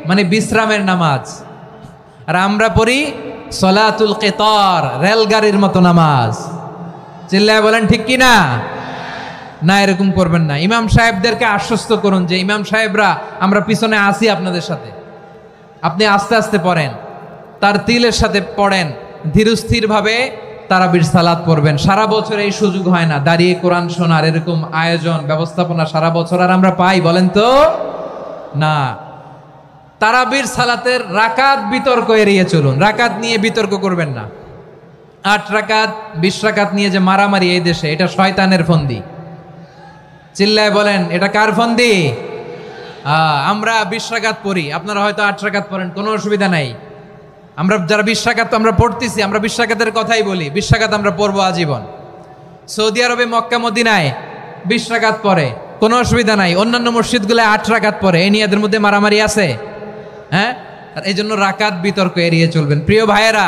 মানে বিশ্রামের নামাজ, আর আমরা পড়ি সলাতুল কিতার, রেলগাড়ির মতো নামাজ। চিল্লায় বলেন ঠিক কি না? না, এরকম করবেন না। ইমাম সাহেবদেরকে আশ্বস্ত করুন যে ইমাম সাহেবরা আমরা পিছনে আসি আপনাদের সাথে, আপনি আস্তে আস্তে পড়েন, তার তিলের সাথে পড়েন, ধীরস্থিরভাবে তারাবির সালাত পড়বেন। সারা বছর এই সুযোগ হয় না দাঁড়িয়ে কোরআন শোনার, এরকম আয়োজন ব্যবস্থাপনা সারা বছর আর আমরা পাই বলেন তো? না। তারাবির সালাতের রাকাত বিতর্ক এড়িয়ে চলুন, রাকাত নিয়ে বিতর্ক করবেন না। 8 রাকাত 20 রাকাত নিয়ে যে মারামারি এই দেশে, এটা শয়তানের ফন্দি। চিল্লায় বলেন এটা কার ফন্দি? আমরা 20 রাকাত পড়ি, আপনারা হয়তো 8 রাকাত পড়েন, কোনো অসুবিধা নাই। আমরা যারা 20 রাকাত আমরা পড়তেছি, আমরা 20 রাকাতের কথাই বলি, 20 রাকাত আমরা পড়বো আজীবন। সৌদি আরবে মক্কা মদিনায় 20 রাকাত পড়ে, কোনো অসুবিধা নাই। অন্যান্য মসজিদগুলোয় 8 রাকাত পড়ে, এই নিয়ে এদের মধ্যে মারামারি আছে? হ্যাঁ, আর এই জন্য রাকাত বিতর্ক এড়িয়ে চলবেন। প্রিয় ভাইয়েরা,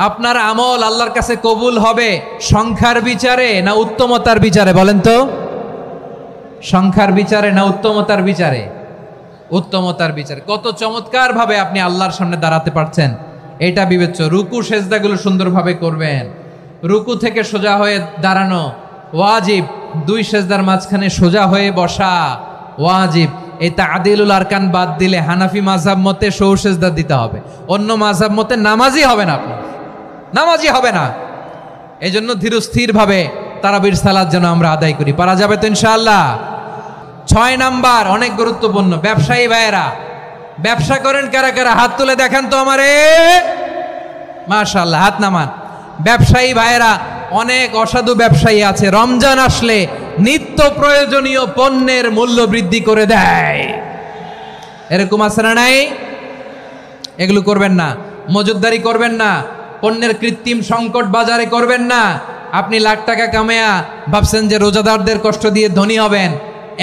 আপনার আমল আল্লাহর কাছে কবুল হবে সংখ্যার বিচারে না উত্তমতার বিচারে? বলেন তো, সংখ্যার বিচারে না উত্তমতার বিচারে? উত্তমতার বিচারে। কত চমৎকার ভাবে আপনি আল্লাহর সামনে দাঁড়াতে পারছেন এটা বিবেচ্য। রুকু সেজদাগুলো সুন্দরভাবে করবেন, রুকু থেকে সোজা হয়ে দাঁড়ানো ওয়াজিব, 2 সেজদার মাঝখানে সোজা হয়ে বসা ওয়াজিব। এই তাদিলুল আরকান বাদ দিলে হানাফি মাযহাব মতে সৌ সেজদা দিতে হবে, অন্য মাযহাব মতে নামাজই হবে না, আপনি নামাজই হবে না। এই জন্য ধীরস্থির ভাবে তারাবির সালাত যেন আমরা আদায় করি। পারা যাবে তো ইনশাআল্লাহ? 6 নাম্বার অনেক গুরুত্বপূর্ণ। ব্যবসায়ী ভাইয়েরা, ব্যবসা করেন কারা কারা? হাত তুলে দেখেন তো আমারে। মাশাআল্লাহ, হাত নামান। ব্যবসায়ী ভাইয়েরা, অনেক অসাধু ব্যবসায়ী আছে, রমজান আসলে নিত্য প্রয়োজনীয় পণ্যের মূল্য বৃদ্ধি করে দেয়। এরকম আছে না নাই? এগুলো করবেন না, মজুদদারি করবেন না, পণ্যের কৃত্রিম সংকট বাজারে করবেন না। আপনি লাখ টাকা কামায়া ভাবছেন যে রোজাদারদের কষ্ট দিয়ে ধনী হবেন,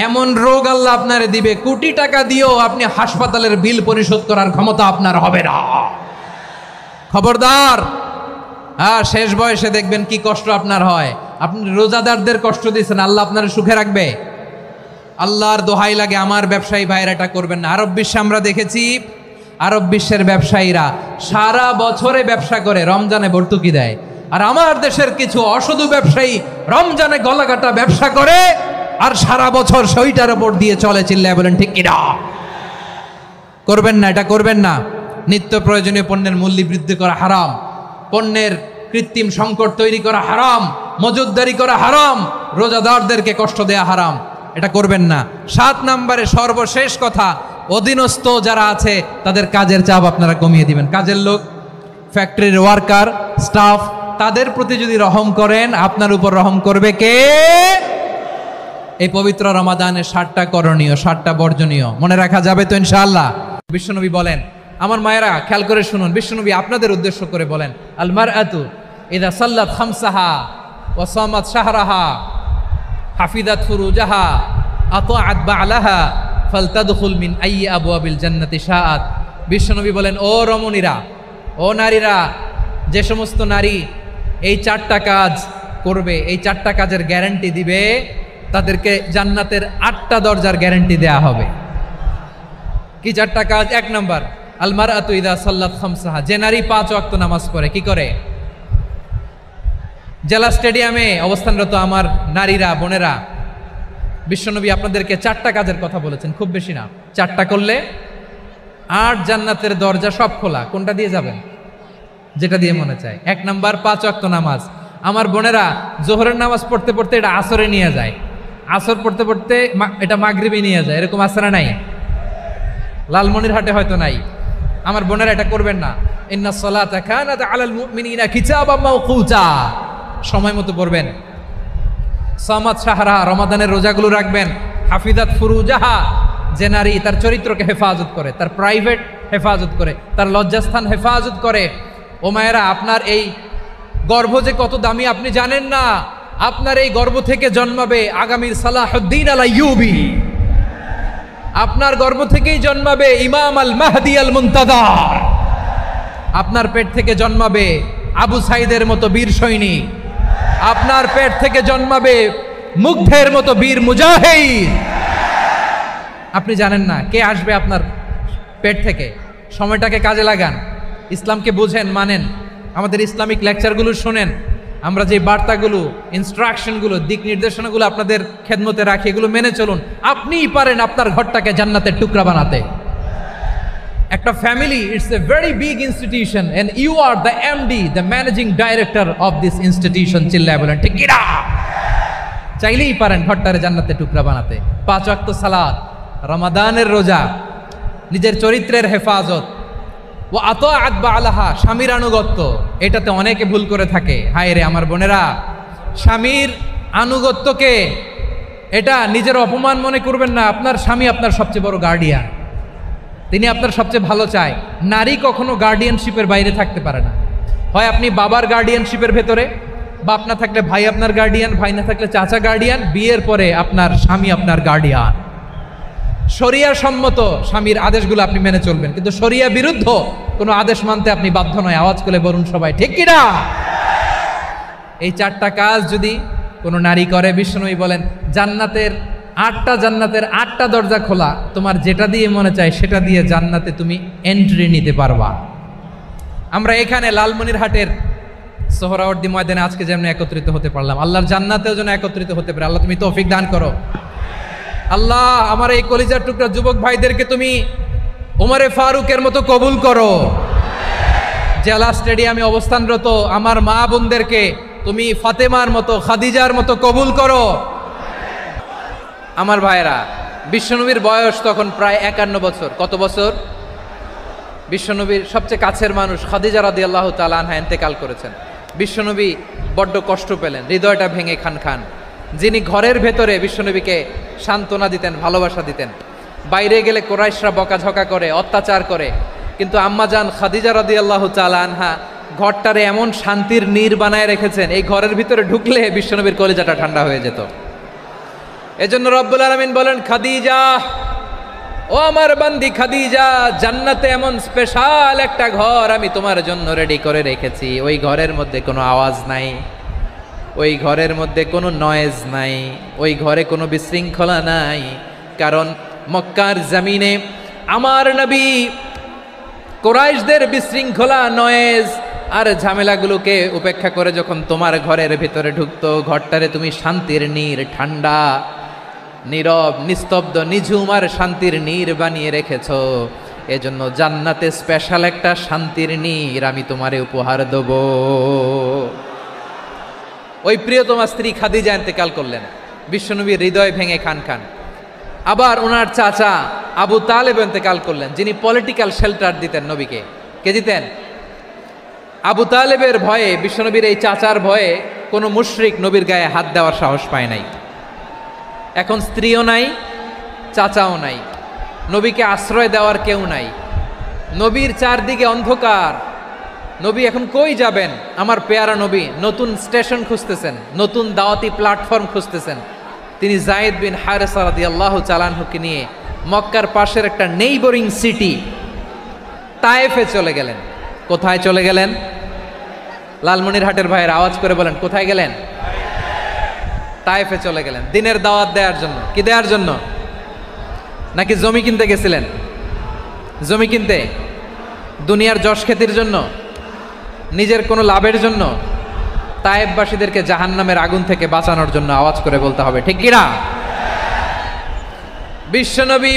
এমন রোগ আল্লাহ আপনারে দিবে, কোটি টাকা দিয়েও আপনি হাসপাতালের বিল পরিশোধ করার ক্ষমতা আপনার হবে না। খবরদার। শেষ বয়সে দেখবেন কি কষ্ট আপনার হয়। আপনি রোজাদারদের কষ্ট দিয়েছেন, আল্লাহ আপনার সুখে রাখবে? আল্লাহর দোহাই লাগে আমার ব্যবসায়ী ভাইয়েরা এটা করবেন না। আরব বিশ্বে আমরা দেখেছি, আরব বিশ্বের ব্যবসায়ীরা সারা বছরে ব্যবসা করে, রমজানে ভর্তুকি দেয়। আর আমার দেশের কিছু অসাধু ব্যবসায়ী রমজানে গলাকাটা ব্যবসা করে আর সারা বছর সইটার উপর দিয়ে চলে। চিল্লায় বলেন ঠিক কিনা? করবেন না, এটা করবেন না। নিত্য প্রয়োজনীয় পণ্যের মূল্য বৃদ্ধি করা হারাম, পণ্যের কৃত্রিম সংকট তৈরি করা হারাম, মজুদদারি করা হারাম, রোজাদারদেরকে কষ্ট দেয়া হারাম, এটা করবেন না। 7 নম্বরে সর্বশেষ কথা, অধীনস্থ যারা আছে তাদের কাজের চাপ আপনারা কমিয়ে দিবেন। কাজের লোক, ফ্যাক্টরির ওয়ার্কার, স্টাফ, তাদের প্রতি যদি রহম করেন, আপনার উপর রহম করবে কে? এই পবিত্র রমাদানে 7টা করণীয়, 7টা বর্জনীয় মনে রাখা যাবে তো ইনশাআল্লাহ? বিশ্বনবী বলেন, আমার মায়েরা খেয়াল করে শুনুন, বিশ্বনবী আপনাদের উদ্দেশ্য করে বলেন, আল মারআতু ইযা সাল্লাত খামসাহা ওয়া সামাত শাহরাহা হাফিজাত ফুরুজাহা আতাআত বা'লাহা ফালতাদখুল মিন আইয়ি আবওয়াবিল জান্নাতি শাআত। বিশ্বনবী বলেন, ও রমণীরা, ও নারীরা, যে সমস্ত নারী এই 4টা কাজ করবে, এই 4টা কাজের গ্যারান্টি দিবে, তাদেরকে জান্নাতের 8টা দরজার গ্যারান্টি দেয়া হবে। কি 4টা কাজ? 1 নম্বর, আল মারআতু ইযা সাল্লাত খামসাহা, যে নারী 5 ওয়াক্ত নামাজ পড়ে। কি করে? জেলা স্টেডিয়ামে অবস্থানরত আমার নারীরা, বোনেরা, বিশ্বনবী আপনাদেরকে 4টা কাজের কথা বলেছেন, খুব বেশি না। 4টা করলে 8 জান্নাতের দরজা সব খোলা। কোনটা দিয়ে যাবেন? যেটা দিয়ে মনে চায়। 1 নম্বর 5 ওয়াক্ত নামাজ। আমার বোনেরা জোহরের নামাজ পড়তে পড়তে এটা আসরে নিয়ে যায়, আসর পড়তে পড়তে এটা মাগরিবে নিয়ে যায়। এরকম আসরে নাই? লালমনিরহাটে হয়তো নাই। আমার বোনেরা এটা করবেন না। ইন্নাস সালাতা কানাত আলাল মুমিনিনা কিতাবাম মাওকুতা, সময় মতো পড়বেন। সামাত শাহরা, রমাদানের রোজাগুলো রাখবেন। হাফিজাত ফুরুজাহা, যে নারী তার চরিত্রকে হেফাজত করে, তার প্রাইভেট হেফাজত করে, তার লজ্জাস্থান হেফাজত করে। ও মায়েরা, আপনার এই গর্ভ যে কত দামি আপনি জানেন না। আপনার এই গর্ভ থেকে জন্মাবে আগামীর সালাহুদ্দিন আল আইয়ুবী। আপনার গর্ভ থেকেই জন্মাবে ইমাম আল মাহদি আল মুনতাজার। আপনার পেট থেকে জন্মাবে আবু সাইদের মতো বীর সৈনিক। আপনার পেট থেকে জন্মাবে মুগ্ধের মতো বীর মুজাহিদ। আপনি জানেন না কে আসবে আপনার পেট থেকে। সময়টাকে কাজে লাগান, ইসলামকে বুঝেন, মানেন, আমাদের ইসলামিক লেকচারগুলো শোনেন। আমরা যে বার্তাগুলো, ইনস্ট্রাকশনগুলো, দিক নির্দেশনাগুলো আপনাদের খেদমতে রাখি, এগুলো মেনে চলুন। আপনিই পারেন আপনার ঘরটাকে জান্নাতের টুকরা বানাতে। একটা family, it's a very big institution and you are the MD, the managing director of this institution. চিল্লায় বলেন ঠিক কিনা? চাইলেই পারেন ঘরটারে জান্নাতের টুকরা বানাতে। 5 ওয়াক্ত সালাত, রমাদানের রোজা, নিজের চরিত্রের হেফাজত, ও আতাআত বালাহা, স্বামীর আনুগত্য। এটাতে অনেকে ভুল করে থাকে। হায় রে আমার বোনেরা, স্বামীর আনুগত্যকে এটা নিজের অপমান মনে করবেন না। আপনার স্বামী আপনার সবচেয়ে বড় গার্ডিয়ান, তিনি আপনার সবচেয়ে ভালো চায়। নারী কখনো গার্ডিয়ানশিপের বাইরে থাকতে পারে না। হয় আপনি বাবার গার্ডিয়ানশিপের ভেতরে, বাপ না থাকলে ভাই আপনার গার্ডিয়ান, ভাই না থাকলে চাচা গার্ডিয়ান, বিয়ের পরে আপনার স্বামী আপনার গার্ডিয়ান। শরিয়া সম্মত স্বামীর আদেশগুলো আপনি মেনে চলবেন, কিন্তু শরিয়া বিরুদ্ধ কোনো আদেশ মানতে আপনি বাধ্য নয়। আওয়াজ করে বলুন সবাই ঠিক কিনা? এই 4টা কাজ যদি কোনো নারী করে, বিশ্বনবী বলেন জান্নাতের 8টা দরজা খোলা, তোমার যেটা দিয়ে মনে চায় সেটা দিয়ে জান্নাতে তুমি এন্ট্রি নিতে পারবা। আমরা এখানে লালমনিরহাটের সোহরাওয়ার্দী ময়দানে আজকে যেমন একত্রিত হতে পারলাম, আল্লাহর জান্নাতেও যেন একত্রিত হতে পারে। আল্লাহ তুমি তৌফিক দান করো। আল্লাহ আমার এই কলিজার টুকরা যুবক ভাইদেরকে তুমি ওমরে ফারুকের মতো কবুল করো। জেলা স্টেডিয়ামে অবস্থানরত আমার মা বোনদেরকে তুমি ফাতেমার মতো, খাদিজার মতো কবুল করো। আমার ভাইরা, বিশ্বনবীর বয়স তখন প্রায় 51 বছর। কত বছর? বিশ্বনবীর সবচেয়ে কাছের মানুষ খাদিজা রাদিয়াল্লাহু তাআলা আনহা ইন্তেকাল করেছেন। বিশ্বনবী বড্ড কষ্ট পেলেন, হৃদয়টা ভেঙে খান খান। যিনি ঘরের ভেতরে বিশ্বনবীকে সান্ত্বনা দিতেন, ভালোবাসা দিতেন, বাইরে গেলে কোরাইশরা বকাঝকা করে, অত্যাচার করে, কিন্তু আম্মাজান খাদিজা রাদিয়াল্লাহু তাআলা আনহা ঘরটারে এমন শান্তির নীড় বানায় রেখেছেন, এই ঘরের ভিতরে ঢুকলে বিশ্বনবীর কলিজাটা ঠান্ডা হয়ে যেত। এজন্য রব্বুল আলামিন বলেন, খাদিজা, ও আমার বান্দি খাদিজা, জান্নাতে এমন স্পেশাল একটা ঘর আমি তোমার জন্য রেডি করে রেখেছি। ওই ঘরের মধ্যে কোনো আওয়াজ নাই, ওই ঘরের মধ্যে কোনো নয়েজ নাই, ওই ঘরে কোনো বিশৃঙ্খলা নাই। কারণ মক্কার জমিনে আমার নবী কুরাইশদের বিশৃঙ্খলা, নয়েজ আর ঝামেলাগুলোকে উপেক্ষা করে যখন তোমার ঘরের ভিতরে ঢুকতো, ঘরটারে তুমি শান্তির নীড়, ঠান্ডা, নীরব, নিস্তব্ধ, নিঝুম আর শান্তির নীড় বানিয়ে রেখেছ। এজন্য জান্নাতে স্পেশাল একটা শান্তির নীড় আমি তোমারে উপহার দেব। ওই প্রিয়তমা স্ত্রী খাদিজা ইন্তেকাল করলেন, বিশ্বনবীর হৃদয় ভেঙে খান খান। আবার ওনার চাচা আবু তালেব ইন্তেকাল করলেন, যিনি পলিটিক্যাল শেল্টার দিতেন নবীকে। কে দিতেন? আবু তালেবের ভয়ে, বিশ্বনবীর এই চাচার ভয়ে কোনো মুশরিক নবীর গায়ে হাত দেওয়ার সাহস পায় নাই। এখন স্ত্রীও নাই, চাচাও নাই, নবীকে আশ্রয় দেওয়ার কেউ নাই। নবীর চারদিকে অন্ধকার। নবী এখন কই যাবেন? আমার পেয়ারা নবী নতুন স্টেশন খুঁজতেছেন, নতুন দাওয়াতি প্ল্যাটফর্ম খুঁজতেছেন। তিনি যায়েদ বিন হারেসা রাদিয়াল্লাহু তাআলা আনহুকে নিয়ে মক্কার পাশের একটা নেইবরিং সিটি তায়েফে চলে গেলেন। কোথায় চলে গেলেন? লালমনিরহাটের ভাইয়ের আওয়াজ করে বলেন, কোথায় গেলেন? তায়েফে চলে গেলেন দিনের দাওয়াত দেওয়ার জন্য। কি দেওয়ার জন্য? নাকি জমি কিনতে গেছিলেন? জমি কিনতে, দুনিয়ার যশ খ্যাতির জন্য, নিজের কোনো লাভের জন্য? তায়েফবাসীদেরকে জাহান্নামের আগুন থেকে বাঁচানোর জন্য। আওয়াজ করে বলতে হবে ঠিক কিনা? বিশ্বনবী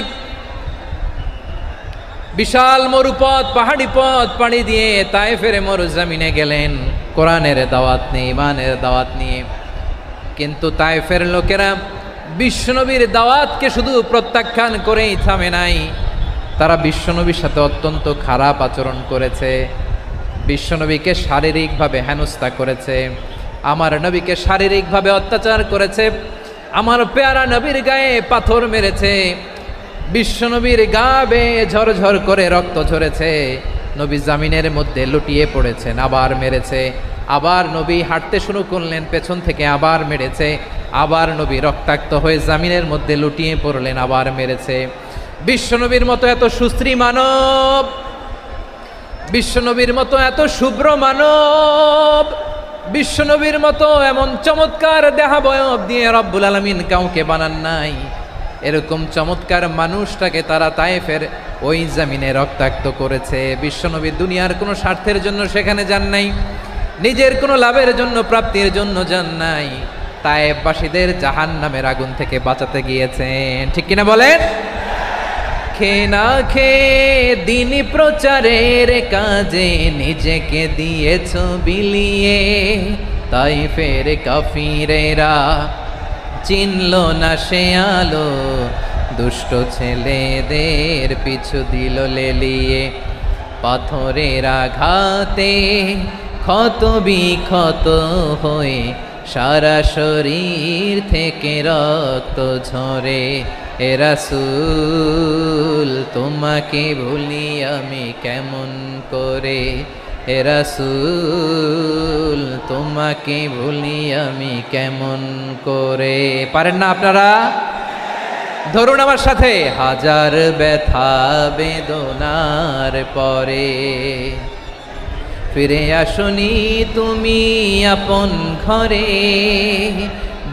বিশাল মরুপথ, পাহাড়ি পথ পাড়ি দিয়ে তায়েফের মরুজমিনে গেলেন কোরআনের দাওয়াত নিয়ে, ইমানের দাওয়াত নিয়ে। কিন্তু তায়েফের লোকেরা বিশ্বনবীর দাওয়াতকে শুধু প্রত্যাখ্যান করেই থামে নাই, তারা বিশ্বনবীর সাথে অত্যন্ত খারাপ আচরণ করেছে। বিশ্বনবীকে শারীরিকভাবে হেনস্থা করেছে, আমার নবীকে শারীরিকভাবে অত্যাচার করেছে, আমার পেয়ারা নবীর গায়ে পাথর মেরেছে, বিশ্বনবীর গা বেয়ে ঝরঝর করে রক্ত ঝরেছে, নবী জামিনের মধ্যে লুটিয়ে পড়েছেন, আবার মেরেছে, আবার নবী হাঁটতে শুরু করলেন, পেছন থেকে আবার মেরেছে, আবার নবী রক্তাক্ত হয়ে জামিনের মধ্যে লুটিয়ে পড়লেন, আবার মেরেছে। বিশ্বনবীর মতো এত সুশ্রী মানব, বিশ্বনবীর মতো এত শুভ্র মানব, বিশ্বনবীর মতো এমন চমৎকার দেহাবয়ব দিয়ে রব্বুল আলামিন কাউকে বানান নাই। এরকম চমৎকার মানুষটাকে তারা তায়েফের ওই জমিনে রক্তাক্ত করেছে। বিশ্বনবী দুনিয়ার কোনো স্বার্থের জন্য সেখানে যান নাই, নিজের কোনো লাভের জন্য, প্রাপ্তির জন্য যান নাই, তায়েফবাসীদের জাহান্নামের আগুন থেকে বাঁচাতে গিয়েছেন। ঠিক কিনা বলেন? খেয়ে না খেয়ে দিনী প্রচারের কাজে নিজেকে দিয়েছ বিলিয়ে, তায়েফের কাফিরেরা চিনল না সে আলো, দুষ্ট ছেলেদের পিছু দিল লেলিয়ে, পাথরের আঘাতে ক্ষত বিক্ষত হয়ে সারা শরীর থেকে রক্ত ঝরে। এ রাসূল তোমাকে ভুলি আমি কেমন করে, এ রাসূল তোমাকে ভুলি আমি কেমন করে। পারেন না আপনারা? ধরুন আমার সাথে। হাজার ব্যথা বেদনার পরে ফিরে আসনি তুমি আপন ঘরে,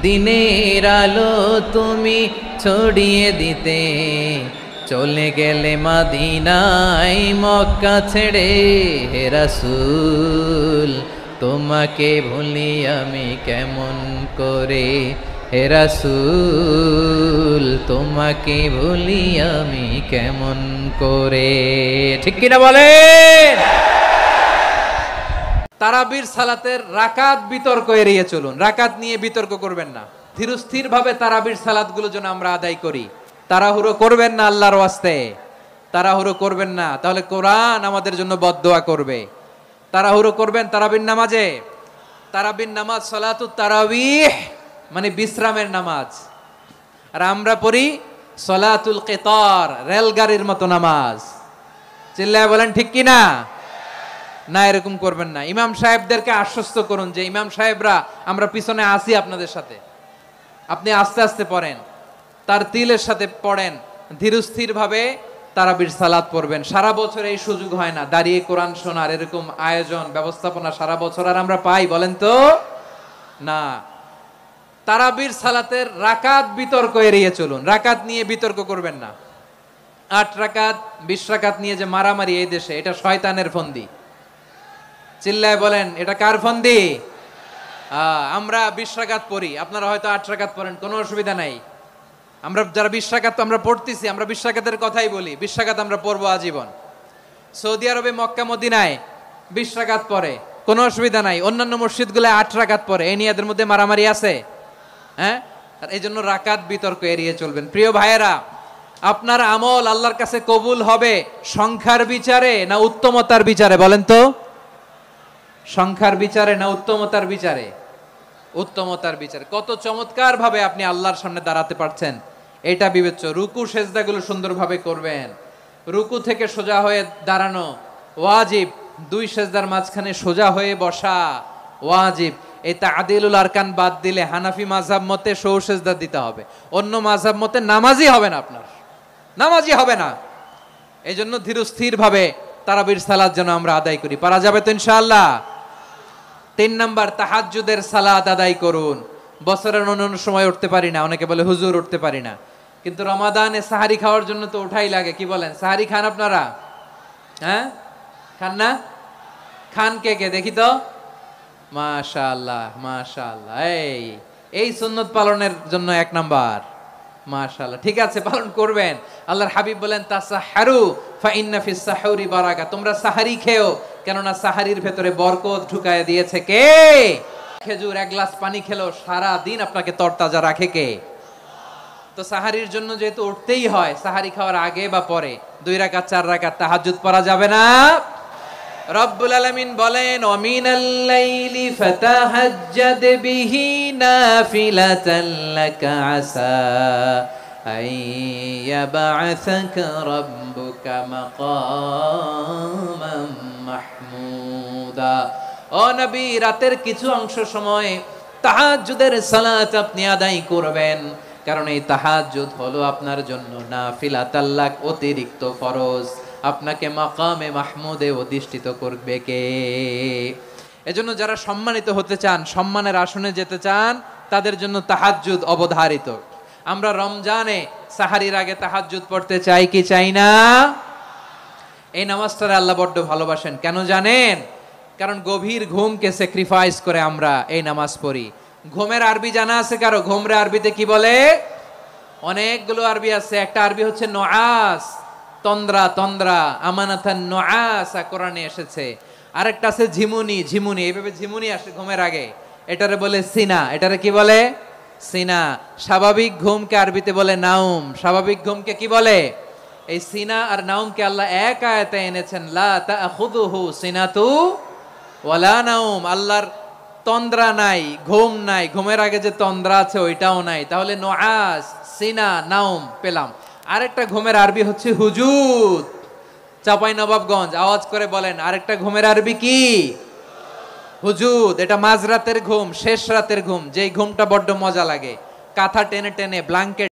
দিনের আলো তুমি ছড়িয়ে দিতে, চলে গেলে মদিনায় মক্কা ছেড়ে। হে রাসূল তোমাকে ভুলি আমি কেমন করে, হে রাসূল তোমাকে ভুলি আমি কেমন করে। ঠিক কিনা বলেন? তারাবির সালাতের রাকাত বিতর্ক এড়িয়ে চলুন। রাকাত নিয়ে বিতর্ক করবেন না। ধীরস্থির ভাবে তারাবির সালাতগুলো যেন আমরা আদায় করি। তাড়াহুড়ো করবেন না আল্লাহর ওয়াস্তে, তাড়াহুড়ো করবেন না, তাহলে কোরআন আমাদের জন্য বদদোয়া করবে। তাড়াহুড়ো করবেন তারাবির নামাজে। তারাবির নামাজ সালাতুত তারাবিহ মানে বিশ্রামের নামাজ, আর আমরা পড়ি সালাতুল কিতার, রেলগাড়ির মতো নামাজ। চিল্লায় বলেন ঠিক কিনা? না, এরকম করবেন না। ইমাম সাহেবদেরকে আশ্বস্ত করুন যে ইমাম সাহেবরা আমরা পিছনে আসি আপনাদের সাথে, আপনি আস্তে আস্তে পড়েন, তার তিলের সাথে পড়েন, ধীরস্থির ভাবে তারাবির সালাত পড়বেন। সারা বছর এই সুযোগ হয় না, দাঁড়িয়ে কোরআন শোনার এরকম আয়োজন ব্যবস্থাপনা সারা বছর আর আমরা পাই বলেন তো? না। তারাবির সালাতের রাকাত বিতর্ক এড়িয়ে চলুন। রাকাত নিয়ে বিতর্ক করবেন না। 8 রাকাত 20 রাকাত নিয়ে যে মারামারি এই দেশে, এটা শয়তানের ফন্দি। চিল্লায় বলেন এটা কার ফন্দি? আমরা 20 রাকাত পড়ি, আপনারা হয়তো 8 রাকাত পড়েন, কোনো অসুবিধা নাই। আমরা যারা 20 রাকাত তো আমরা পড়তেছি, আমরা 20 রাকাতের কথাই বলি, 20 রাকাত আমরা পড়বো আজীবন। সৌদি আরবে মক্কা মদিনায় 20 রাকাত পড়ে, কোনো অসুবিধা নাই। অন্যান্য মসজিদগুলো 8 রাকাত পড়ে, এই নিয়ে এদের মধ্যে মারামারি আছে? হ্যাঁ, আর এই জন্য রাকাত বিতর্ক এড়িয়ে চলবেন। প্রিয় ভাইয়েরা, আপনার আমল আল্লাহর কাছে কবুল হবে সংখ্যার বিচারে না উত্তমতার বিচারে বলেন তো? সংখ্যার বিচারে না উত্তমতার বিচারে? উত্তমতার বিচারে। কত চমৎকার ভাবে আপনি আল্লাহর সামনে দাঁড়াতে পারছেন এটা বিবেচ্য। রুকু সেজদাগুলো সুন্দরভাবে করবেন। রুকু থেকে সোজা হয়ে দাঁড়ানো ওয়াজিব, 2 সেজদার মাঝখানে সোজা হয়ে বসা ওয়াজিব। এই তা'দিলুল আরকান বাদ দিলে হানাফি মাযহাব মতে সৌ সেজদা দিতে হবে, অন্য মাযহাব মতে নামাজই হবে না, আপনার নামাজই হবে না। এই জন্য ধীরস্থির ভাবে তারাবির সালাত যেন আমরা আদায় করি। পারা যাবে তো ইনশাআল্লাহ? 3 নাম্বার, তাহাজ্জুদের সালাত আদায় করুন। বছরের অন্যান্য সময় উঠতে পারি না, অনেকে বলে হুজুর উঠতে পারি না, কিন্তু রমাদানে সাহারি খাওয়ার জন্য তো ওঠাই লাগে। কি বলেন, সাহারি খান আপনারা? হ্যাঁ, খান না? খান কে কে দেখি তো? মাশাআল্লাহ মাশাআল্লাহ। এই সুন্নত পালনের জন্য 1 নাম্বার। মাশাআল্লাহ, ঠিক আছে, পালন করবেন। আল্লাহর হাবিব বলেন তাসাহহারু ফা ইন্না ফিস সাহুরি বারাকা, তোমরা সাহারি খেও, কেননা সাহারির ভেতরে বরকত ঢুকায় দিয়েছে কে? খেজুর 1 গ্লাস পানি খেলো সারা দিন আপনাকে তরতাজা রাখে কে? তো সাহারির জন্য যেহেতু উঠতেই হয়, সাহারি খাওয়ার আগে বা পরে 2 রাকাত 4 রাকাত তাহাজ্জুদ পড়া যাবে না? রব্বুল আলামিন বলেন ওয়া মিনাল লাইলি ফাতাহাজ্জাদ বিহি নাফিলাতান লাকা আসা আইয়াবআসাকা রাব্বুকা মাকামান মাহমুদা। ও নবী, রাতের কিছু অংশ সময় তাহাজ্জুদের সালাত আপনি আদায় করবেন, কারণ এই তাহাজ্জুদ হলো আপনার জন্য নাফিলাতাল লাক, অতিরিক্ত ফরজ। আপনাকে মাকামে মাহমুদে অধিষ্ঠিত করবে কে? এজন্য যারা সম্মানিত হতে চান, সম্মানের আসনে যেতে চান, তাদের জন্য তাহাজ্জুদ অবধারিত। আমরা রমজানে সাহারির আগে তাহাজ্জুদ পড়তে চাই কি চাই না? এই নামাজটারে আল্লাহ বড্ড ভালোবাসেন। কেন জানেন? কারণ গভীর ঘুমকে স্যাক্রিফাইস করে আমরা এই নামাজ পড়ি। ঘুমের আরবি জানা আছে কারো? ঘুমরে আরবিতে কি বলে? অনেকগুলো আরবি আছে। একটা আরবি হচ্ছে নুআস, তন্দ্রা, তন্দ্রা, আমানাতান নুআসা কোরআনে এসেছে। আরেকটা আছে ঝিমুনি, ঝিমুনি, এইভাবে ঝিমুনি আসে ঘুমের আগে, এটারে বলে সিনা। এটারে কি বলে? সিনা। স্বাভাবিক ঘুমকে আরবিতে বলে নাউম। স্বাভাবিক ঘুমকে কি বলে? এই সিনা আর নাউমকে আল্লাহ এক আয়াতে এনেছেন, লা তাখুযুহু সিনাতু ওয়ালা নাউম। আল্লাহর তন্দ্রা নাই, ঘুম নাই। ঘুমের আগে যে তন্দ্রা আছে ওইটাও নাই। তাহলে নুআস, সিনা, নাউম পেলাম। আরেকটা ঘুমের আরবি হচ্ছে হুজুদ। চাঁপাইনবাবগঞ্জ আওয়াজ করে বলেন, আরেকটা ঘুমের আরবি কি? হুজুদ। এটা মাঝরাতের ঘুম, শেষ রাতের ঘুম, যেই ঘুমটা বড্ড মজা লাগে। কাঁথা টেনে টেনে, ব্ল্যাঙ্কেট